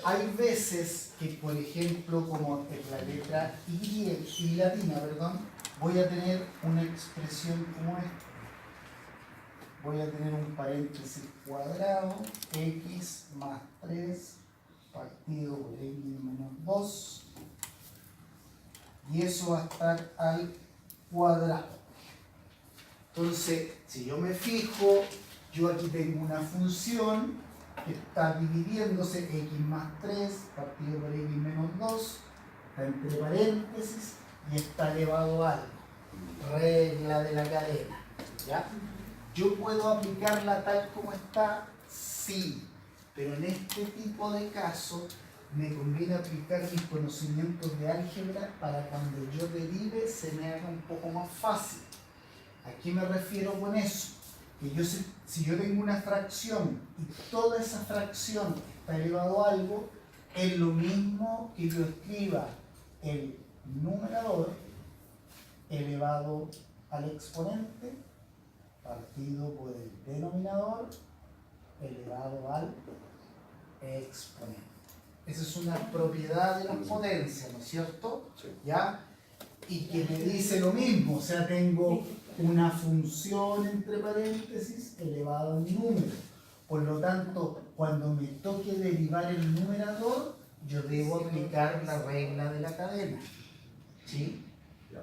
Hay veces que, por ejemplo, como en la letra y latina, perdón, voy a tener una expresión como esta. Voy a tener un paréntesis cuadrado, x más 3 partido por x menos 2, y eso va a estar al cuadrado. Entonces, si yo me fijo, yo aquí tengo una función que está dividiéndose x más 3 partido por x menos 2, está entre paréntesis y está elevado a algo. Regla de la cadena. ¿Ya? ¿Yo puedo aplicarla tal como está? Sí, pero en este tipo de casos me conviene aplicar mis conocimientos de álgebra para cuando yo derive se me haga un poco más fácil. ¿A qué me refiero con eso? Que yo si yo tengo una fracción y toda esa fracción está elevado a algo, es lo mismo que yo escriba el numerador elevado al exponente partido por el denominador elevado al exponente. Esa es una propiedad de la potencia, ¿no es cierto? Sí. ¿Ya? Y que me dice lo mismo, o sea, tengo una función entre paréntesis elevada a un número. Por lo tanto, cuando me toque derivar el numerador, yo debo aplicar la regla de la cadena. ¿Sí? Ya.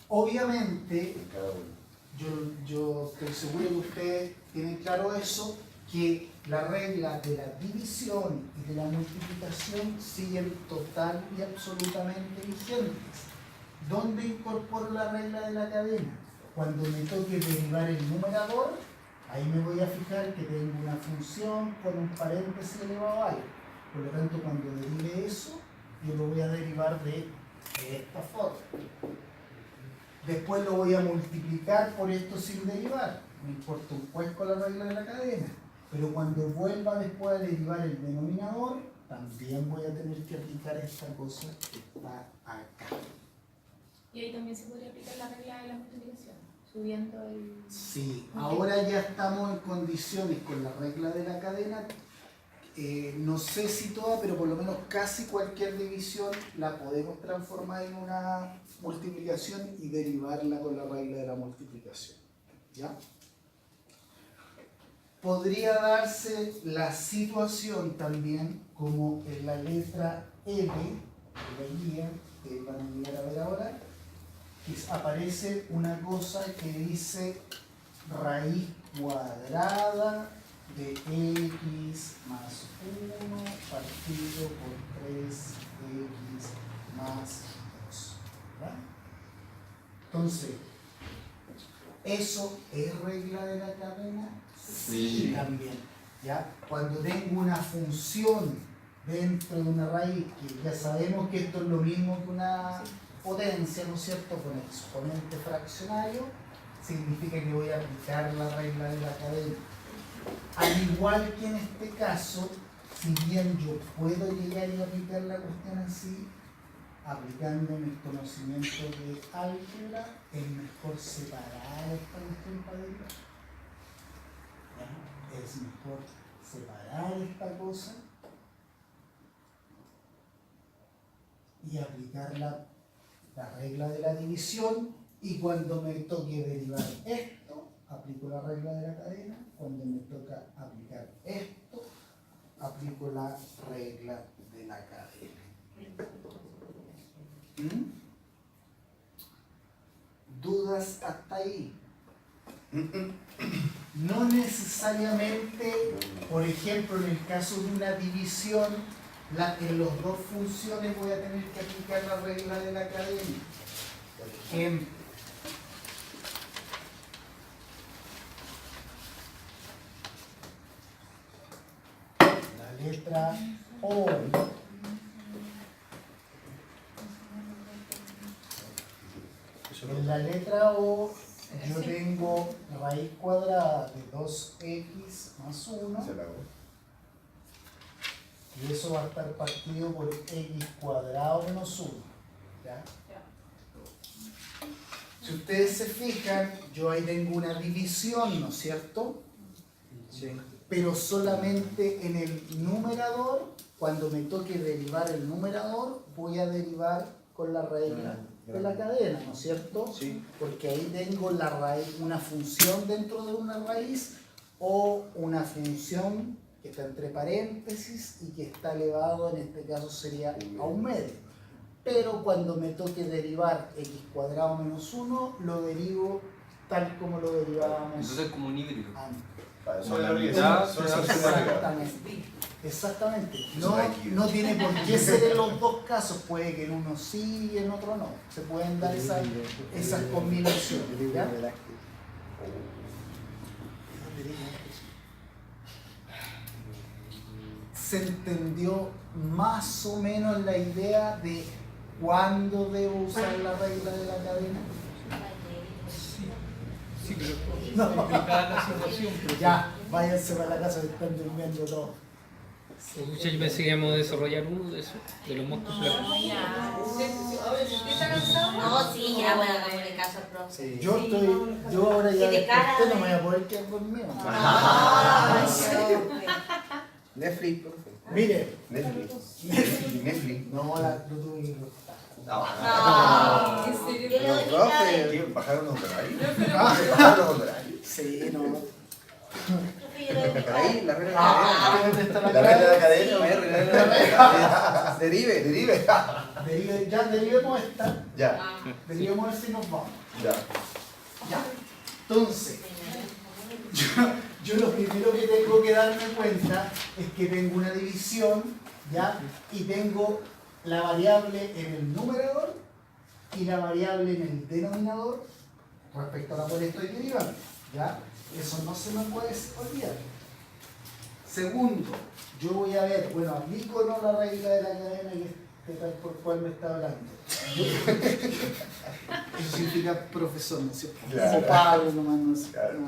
Obviamente, En cada uno. yo estoy seguro que ustedes tienen claro eso, que la regla de la división y de la multiplicación siguen total y absolutamente vigentes. ¿Dónde incorporo la regla de la cadena? Cuando me toque derivar el numerador, ahí me voy a fijar que tengo una función con un paréntesis elevado a algo. Por lo tanto, cuando derive eso, yo lo voy a derivar de esta forma. Después lo voy a multiplicar por esto sin derivar. No importa un cuesco la regla de la cadena. Pero cuando vuelva después a derivar el denominador, también voy a tener que aplicar esta cosa que está acá. Y ahí también se podría aplicar la regla de la multiplicación, subiendo el... Sí, ahora ya estamos en condiciones con la regla de la cadena. No sé si toda, pero por lo menos casi cualquier división la podemos transformar en una multiplicación y derivarla con la regla de la multiplicación. ¿Ya? Podría darse la situación también como en la letra L de la guía, que van a llegar a ver ahora, que aparece una cosa que dice raíz cuadrada de x más 1 partido por 3x más 2. ¿Verdad? Entonces, ¿eso es regla de la cadena? Sí, también. ¿Ya? Cuando tengo una función dentro de una raíz, que ya sabemos que esto es lo mismo que una potencia, ¿no es cierto?, con exponente fraccionario, significa que voy a aplicar la regla de la cadena. Al igual que en este caso, si bien yo puedo llegar y aplicar la cuestión así, aplicando mis conocimientos de álgebra, es mejor separar esta cuestión para derivar. ¿Ya? Es mejor separar esta cosa y aplicar la regla de la división, y cuando me toque derivar esto, aplico la regla de la cadena. Cuando me toca aplicar esto, aplico la regla de la cadena. ¿Dudas hasta ahí? no necesariamente, por ejemplo, en el caso de una división, en las dos funciones voy a tener que aplicar la regla de la cadena. Por ejemplo, la letra O. En la letra O yo tengo raíz cuadrada de 2x más 1 y eso va a estar partido por x cuadrado menos 1. ¿Ya? Si ustedes se fijan, yo ahí tengo una división, ¿no es cierto? Sí. Pero solamente en el numerador, cuando me toque derivar el numerador, voy a derivar con la regla de la cadena, ¿no es cierto? Sí. Porque ahí tengo la raíz, una función dentro de una raíz o una función que está entre paréntesis y que está elevado, en este caso sería a un medio. Pero cuando me toque derivar x cuadrado menos 1, lo derivo tal como lo derivábamos Entonces es como un híbrido. antes. Son la mitad, Exactamente. Exactamente. No tiene por qué ser en los dos casos. Puede que en uno sí y en otro no. Se pueden dar esas combinaciones. ¿Ya? Se entendió más o menos la idea de cuándo debo usar la regla de la cadena. Sí, pero explicada la situación. Pero Ya, váyanse para la casa que están durmiendo todos. Yo pensé que íbamos a desarrollar uno de esos, de los moscos flacos. ¿Está cansado? No, sí, ya bueno, hagámosle caso al profe. Yo ahora ya Y de cara desperté, no me de- voy a poder quedar conmigo. Ay, Netflix, profe. Mire, Netflix. no tuve que cortar. No. ¿En serio? Yo le doy Los mitad de- profes, ¿qué? ¿Bajaron los horarios? ¿Bajaron los horarios? Sí, no. Profe, yo le doy mitad de- Ahí, la regla de la cadena. ¿Dónde está la La regla de la cadena? cadena. Ahí, regla de la cadena. Derive. Derive. Ya derivemos esta. Ya, Derivemos ver si nos vamos. ya. Ya. Entonces, yo lo primero que tengo que darme cuenta es que tengo una división, ¿ya? Y tengo la variable en el numerador y la variable en el denominador respecto a la cual estoy derivando, ¿ya? Eso no se me puede olvidar. Segundo, yo voy a ver, bueno, aplico o no la regla de la cadena y este tal por cual me está hablando. Eso significa profesor, ¿no es cierto? Claro. O Pablo, nomás, no sé. Claro. No.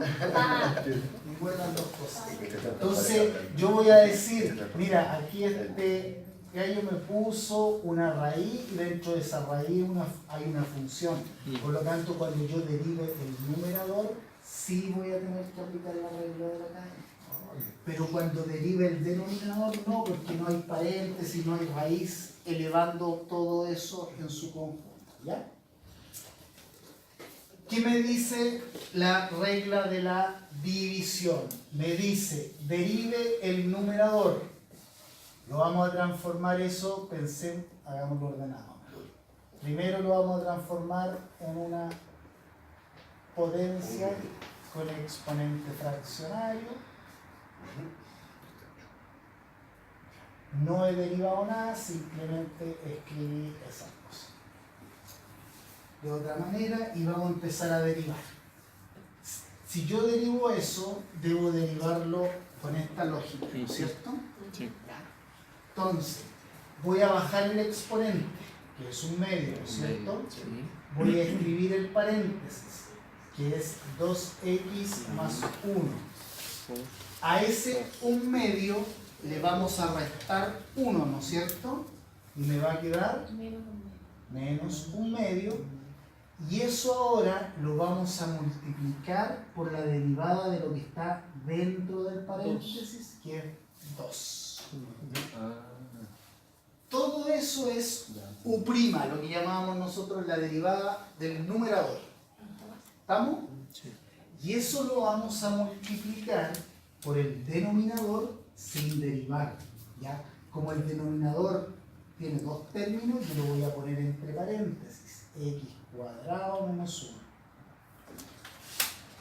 Ninguna de las dos cosas. Entonces, yo voy a decir, mira, aquí este gallo me puso una raíz y dentro de esa raíz hay una función. Por lo tanto, cuando yo derive el numerador, sí voy a tener que aplicar la regla de la cadena. Pero cuando derive el denominador, no, porque no hay paréntesis, no hay raíz, elevando todo eso en su conjunto. ¿Ya? ¿Qué me dice la regla de la división? Me dice, derive el numerador. Lo vamos a transformar eso, pensé, hagámoslo ordenado. Primero lo vamos a transformar en una potencia con exponente fraccionario. No he derivado nada, simplemente escribí esa cosa. De otra manera, y vamos a empezar a derivar. Si yo derivo eso, debo derivarlo con esta lógica, ¿no es cierto? Sí. Entonces, voy a bajar el exponente, que es un medio, ¿no es cierto? Sí. Voy a escribir el paréntesis, que es 2x más 1. A ese 1 medio le vamos a restar 1, ¿no es cierto? Y me va a quedar menos 1 medio. Y eso ahora lo vamos a multiplicar por la derivada de lo que está dentro del paréntesis, que es 2. Todo eso es U', lo que llamábamos nosotros la derivada del numerador. ¿Estamos? Y eso lo vamos a multiplicar por el denominador sin derivar. ¿Ya? Como el denominador tiene dos términos, yo lo voy a poner entre paréntesis. X cuadrado menos 1.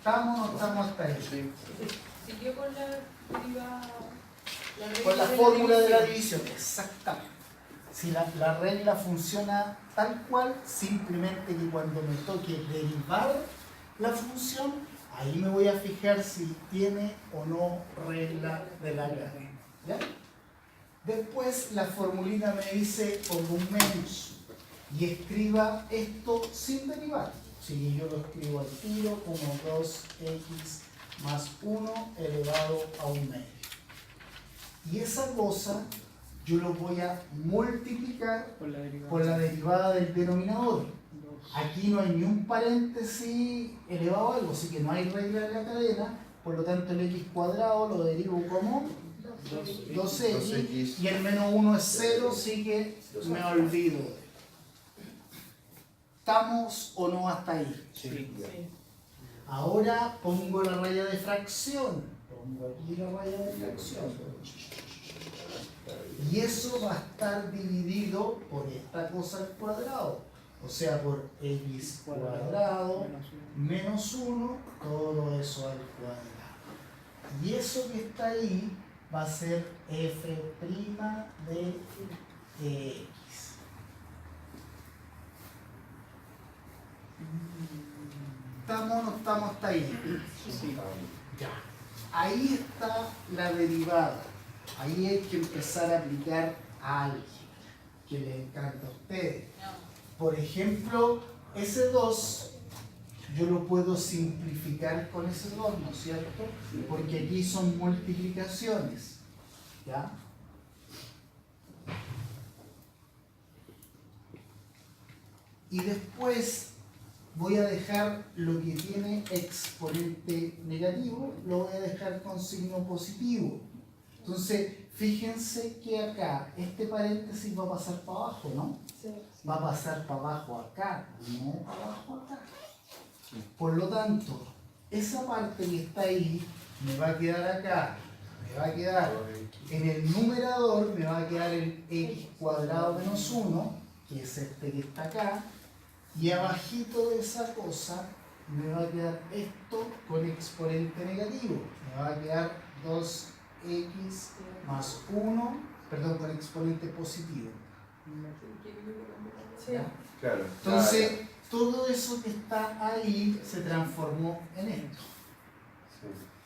¿Estamos o no estamos hasta ahí? Sí. Siguió con la derivada. Con la fórmula de la división, exactamente. Si la regla funciona tal cual, simplemente que cuando me toque derivar la función, ahí me voy a fijar si tiene o no regla de la grada. ¿Ya? Después la formulita me dice ponga un menos y escriba esto sin derivar. Si yo lo escribo al tiro como 2x más 1 elevado a un medio. Y esa cosa yo lo voy a multiplicar por la derivada del denominador. Aquí no hay ni un paréntesis elevado a algo, así que no hay regla de la cadena, por lo tanto el x cuadrado lo derivo como 2x y el menos 1 es 0, así que me olvido. ¿Estamos o no hasta ahí? Sí. Ahora pongo la raya de fracción. Pongo aquí la raya de fracción. Y eso va a estar dividido por esta cosa al cuadrado. O sea, por x cuadrado menos 1, todo eso al cuadrado. Y eso que está ahí va a ser f' de x. ¿Estamos o no estamos hasta ahí? Sí. Ya. Ahí está la derivada. Ahí hay que empezar a aplicar álgebra, que les encanta a ustedes. Por ejemplo, ese 2 yo lo puedo simplificar con ese 2, ¿no es cierto? Porque aquí son multiplicaciones. ¿Ya? Y después voy a dejar lo que tiene exponente negativo, lo voy a dejar con signo positivo. Entonces, fíjense que acá este paréntesis va a pasar para abajo, ¿no? Va a pasar para abajo acá, no para abajo acá. Por lo tanto, esa parte que está ahí me va a quedar acá, me va a quedar en el numerador, me va a quedar el x cuadrado menos 1, que es este que está acá, y abajito de esa cosa me va a quedar esto con exponente negativo, me va a quedar 2x más 1, perdón, con exponente positivo. ¿Ya? Claro. Entonces, todo eso que está ahí se transformó en esto.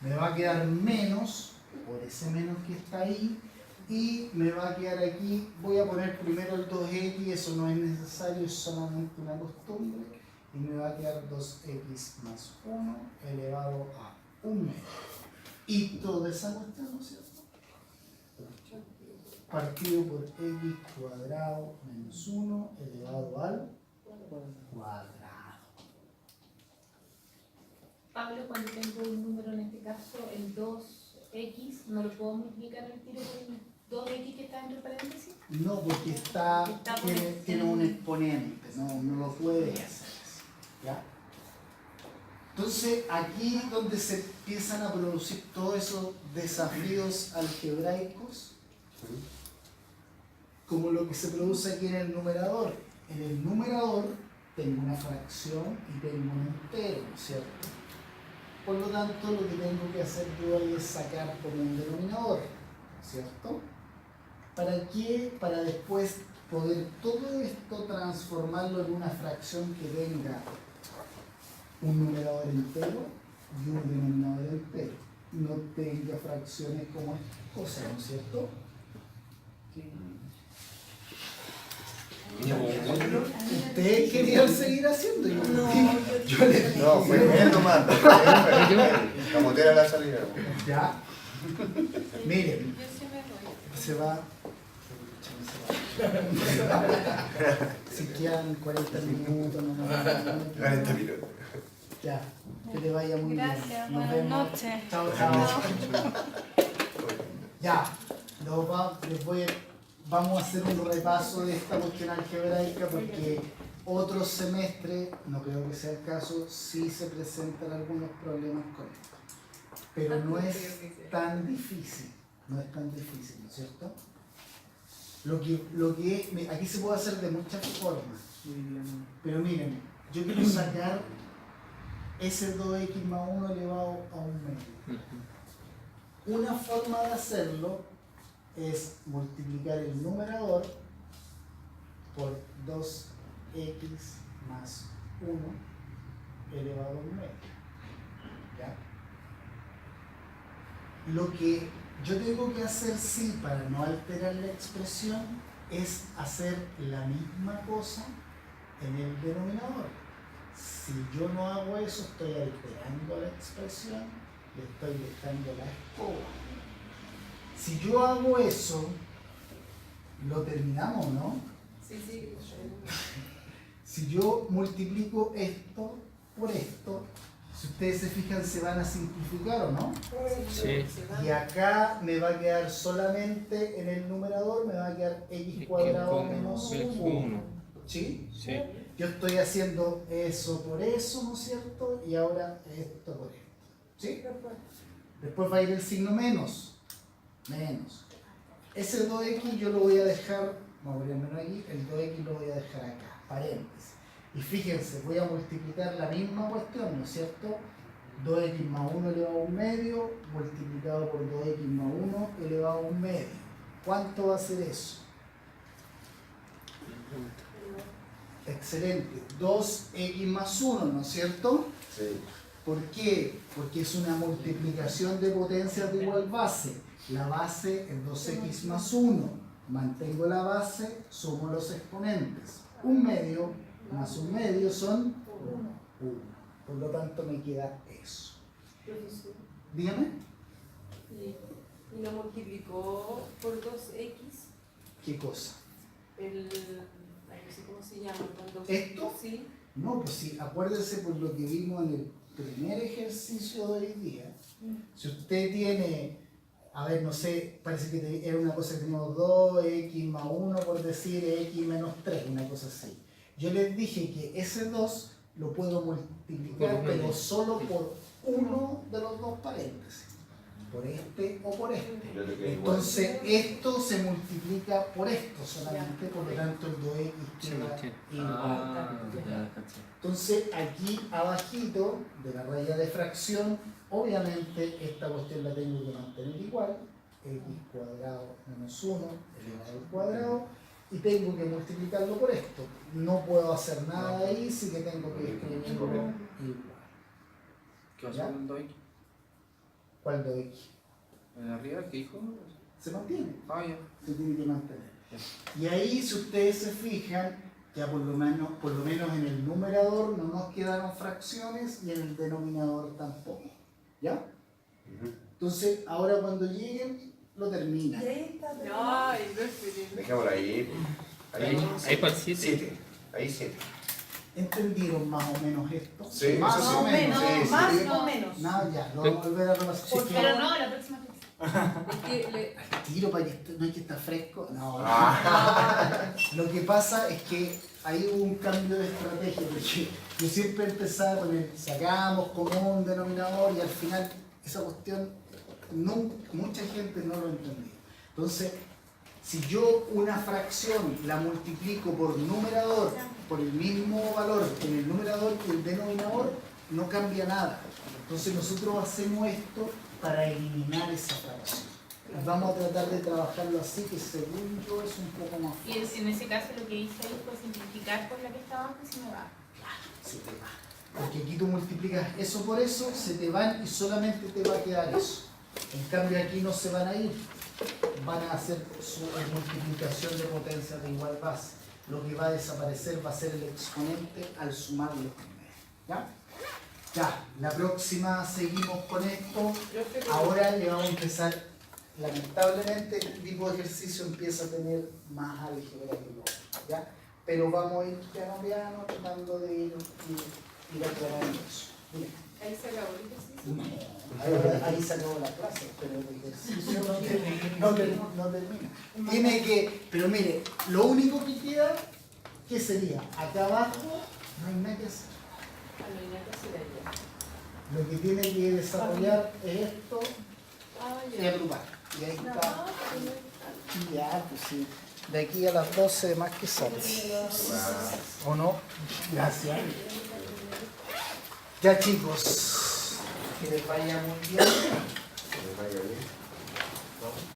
Me va a quedar menos, por ese menos que está ahí, y me va a quedar aquí, voy a poner primero el 2x, eso no es necesario, es solamente una costumbre, y me va a quedar 2x más 1 elevado a 1 medio. Y toda esa cuestión, ¿no es cierto? Partido por x cuadrado menos 1 elevado al cuadrado. Pablo, cuando tengo un número, en este caso el 2x, ¿no lo puedo multiplicar al tiro por el 2x que está entre paréntesis? No, porque tiene un exponente, no lo puede hacer eso, ¿ya? Entonces, aquí donde se empiezan a producir todos esos desafíos algebraicos, como lo que se produce aquí en el numerador. En el numerador tengo una fracción y tengo un entero, ¿no es cierto? Por lo tanto, lo que tengo que hacer yo ahí es sacar como un denominador, ¿cierto? ¿Para qué? Para después poder todo esto transformarlo en una fracción que tenga un numerador entero y un denominador entero. No tenga fracciones como esta cosa, ¿no es cierto? Ustedes querían seguir haciendo. Yo les dije. No, fue bien nomás. Camotera la salida. Ya. Miren, Yo sí me voy. se va. Si quedan 40 minutos, no más. 40 minutos. Ya, que te vaya muy bien. Gracias, Nos buenas vemos. noches. Chao, chao. Ya, vamos a hacer un repaso de esta cuestión algebraica porque otro semestre, no creo que sea el caso, sí se presentan algunos problemas con esto. Pero no es tan difícil, no es ¿no es cierto? Lo que es, aquí se puede hacer de muchas formas, pero miren, yo quiero sacar ese 2x más 1 elevado a 1 medio. Una forma de hacerlo es multiplicar el numerador por 2x más 1 elevado a 1 medio. ¿Ya? Lo que yo tengo que hacer, sí, para no alterar la expresión, es hacer la misma cosa en el denominador. Si yo no hago eso, estoy alterando la expresión, le estoy dejando la escoba. Si yo hago eso, lo terminamos, ¿no? Sí, sí. Si yo multiplico esto por esto, si ustedes se fijan, se van a simplificar, ¿o no? Sí. Y acá me va a quedar solamente en el numerador, me va a quedar x cuadrado menos 1. ¿Sí? Sí. Yo estoy haciendo eso por eso, ¿no es cierto? Y ahora esto por esto. ¿Sí? Después va a ir el signo menos. Menos. Ese 2x yo lo voy a dejar, vamos a poner menos aquí, el 2x lo voy a dejar acá, paréntesis. Y fíjense, voy a multiplicar la misma cuestión, ¿no es cierto? 2x más 1 elevado a 1 medio, multiplicado por 2x más 1 elevado a 1 medio. ¿Cuánto va a ser eso? Excelente. 2x más 1, ¿no es cierto? Sí. ¿Por qué? Porque es una multiplicación de potencias de igual base. La base es 2x más 1. Mantengo la base, sumo los exponentes. 1 medio más 1 medio son 1. Por lo tanto me queda eso. Profesor, Dígame. y lo multiplicó por 2x, ¿Qué cosa? ay, no sé cómo se llama, cuando... ¿Esto? Sí. No, pues sí, acuérdense por lo que vimos en el primer ejercicio de hoy día. Si usted tiene, a ver, no sé, parece que era una cosa que teníamos 2x más 1, por decir x menos 3, una cosa así. Yo les dije que ese 2 lo puedo multiplicar, pero solo por uno de los dos paréntesis, por este o por este. Entonces esto se multiplica por esto solamente, por lo tanto el 2x queda igual. Entonces aquí abajito de la raya de fracción, obviamente esta cuestión la tengo que mantener igual, x cuadrado menos 1 elevado al cuadrado, y tengo que multiplicarlo por esto. No puedo hacer nada ahí, sí que tengo que escribirlo igual. ¿Qué va a ser el 2x? ¿Cuál 2x? ¿En arriba? ¿Qué dijo? Se mantiene, Ah, ya. se tiene que mantener. Y ahí, si ustedes se fijan, ya por lo menos en el numerador no nos quedaron fracciones y en el denominador tampoco. ¿Ya? Entonces, ahora cuando lleguen, lo terminan. Ay, no es Dejémoslo ahí. Ahí para el 7. 7. Ahí 7. ¿Entendieron más o menos esto? Sí, más eso sí. o menos. Sí, más sí. o menos. No, ya, lo voy a volver a repasar. Si es que- Pero no, la próxima vez. Es que Tiro para que no hay que estar fresco. No, Ah. Lo que pasa es que ahí hubo un cambio de estrategia, porque yo siempre empezaba con el sacamos como un denominador y al final esa cuestión mucha gente no lo entendía. Entonces, si yo una fracción la multiplico por numerador, por el mismo valor en el numerador y el denominador, no cambia nada. Entonces nosotros hacemos esto para eliminar esa fracción. Y vamos a tratar de trabajarlo así, que según yo es un poco más Y fácil. en ese caso lo que hice ahí fue simplificar por la que estaba antes y me va. Se te va. Porque aquí tú multiplicas eso por eso, se te van y solamente te va a quedar eso. En cambio aquí no se van a ir, van a hacer su multiplicación de potencias de igual base. Lo que va a desaparecer va a ser el exponente al sumar los primeros. ¿Ya? Ya, la próxima seguimos con esto. Ahora le vamos a empezar, lamentablemente este tipo de ejercicio empieza a tener más álgebra que lo otro, ¿ya? Pero vamos a ir piano a piano tratando de ir aclarando eso. Bien. ahí se acabó el ejercicio. No, ahí se acabó la clase, pero el ejercicio no termina. Tiene que, pero mire, lo único que queda, ¿qué sería? Acá abajo no hay nada que hacer. Ah, no hay nada que hacer allá. Lo que tiene que desarrollar es esto Ah, y ya. agrupar. Y ahí No, está. pero no- Ya, pues sí. De aquí a las 12 más que sale. ¿O no? Gracias. Ya chicos, que les vaya muy bien. Que les vaya bien.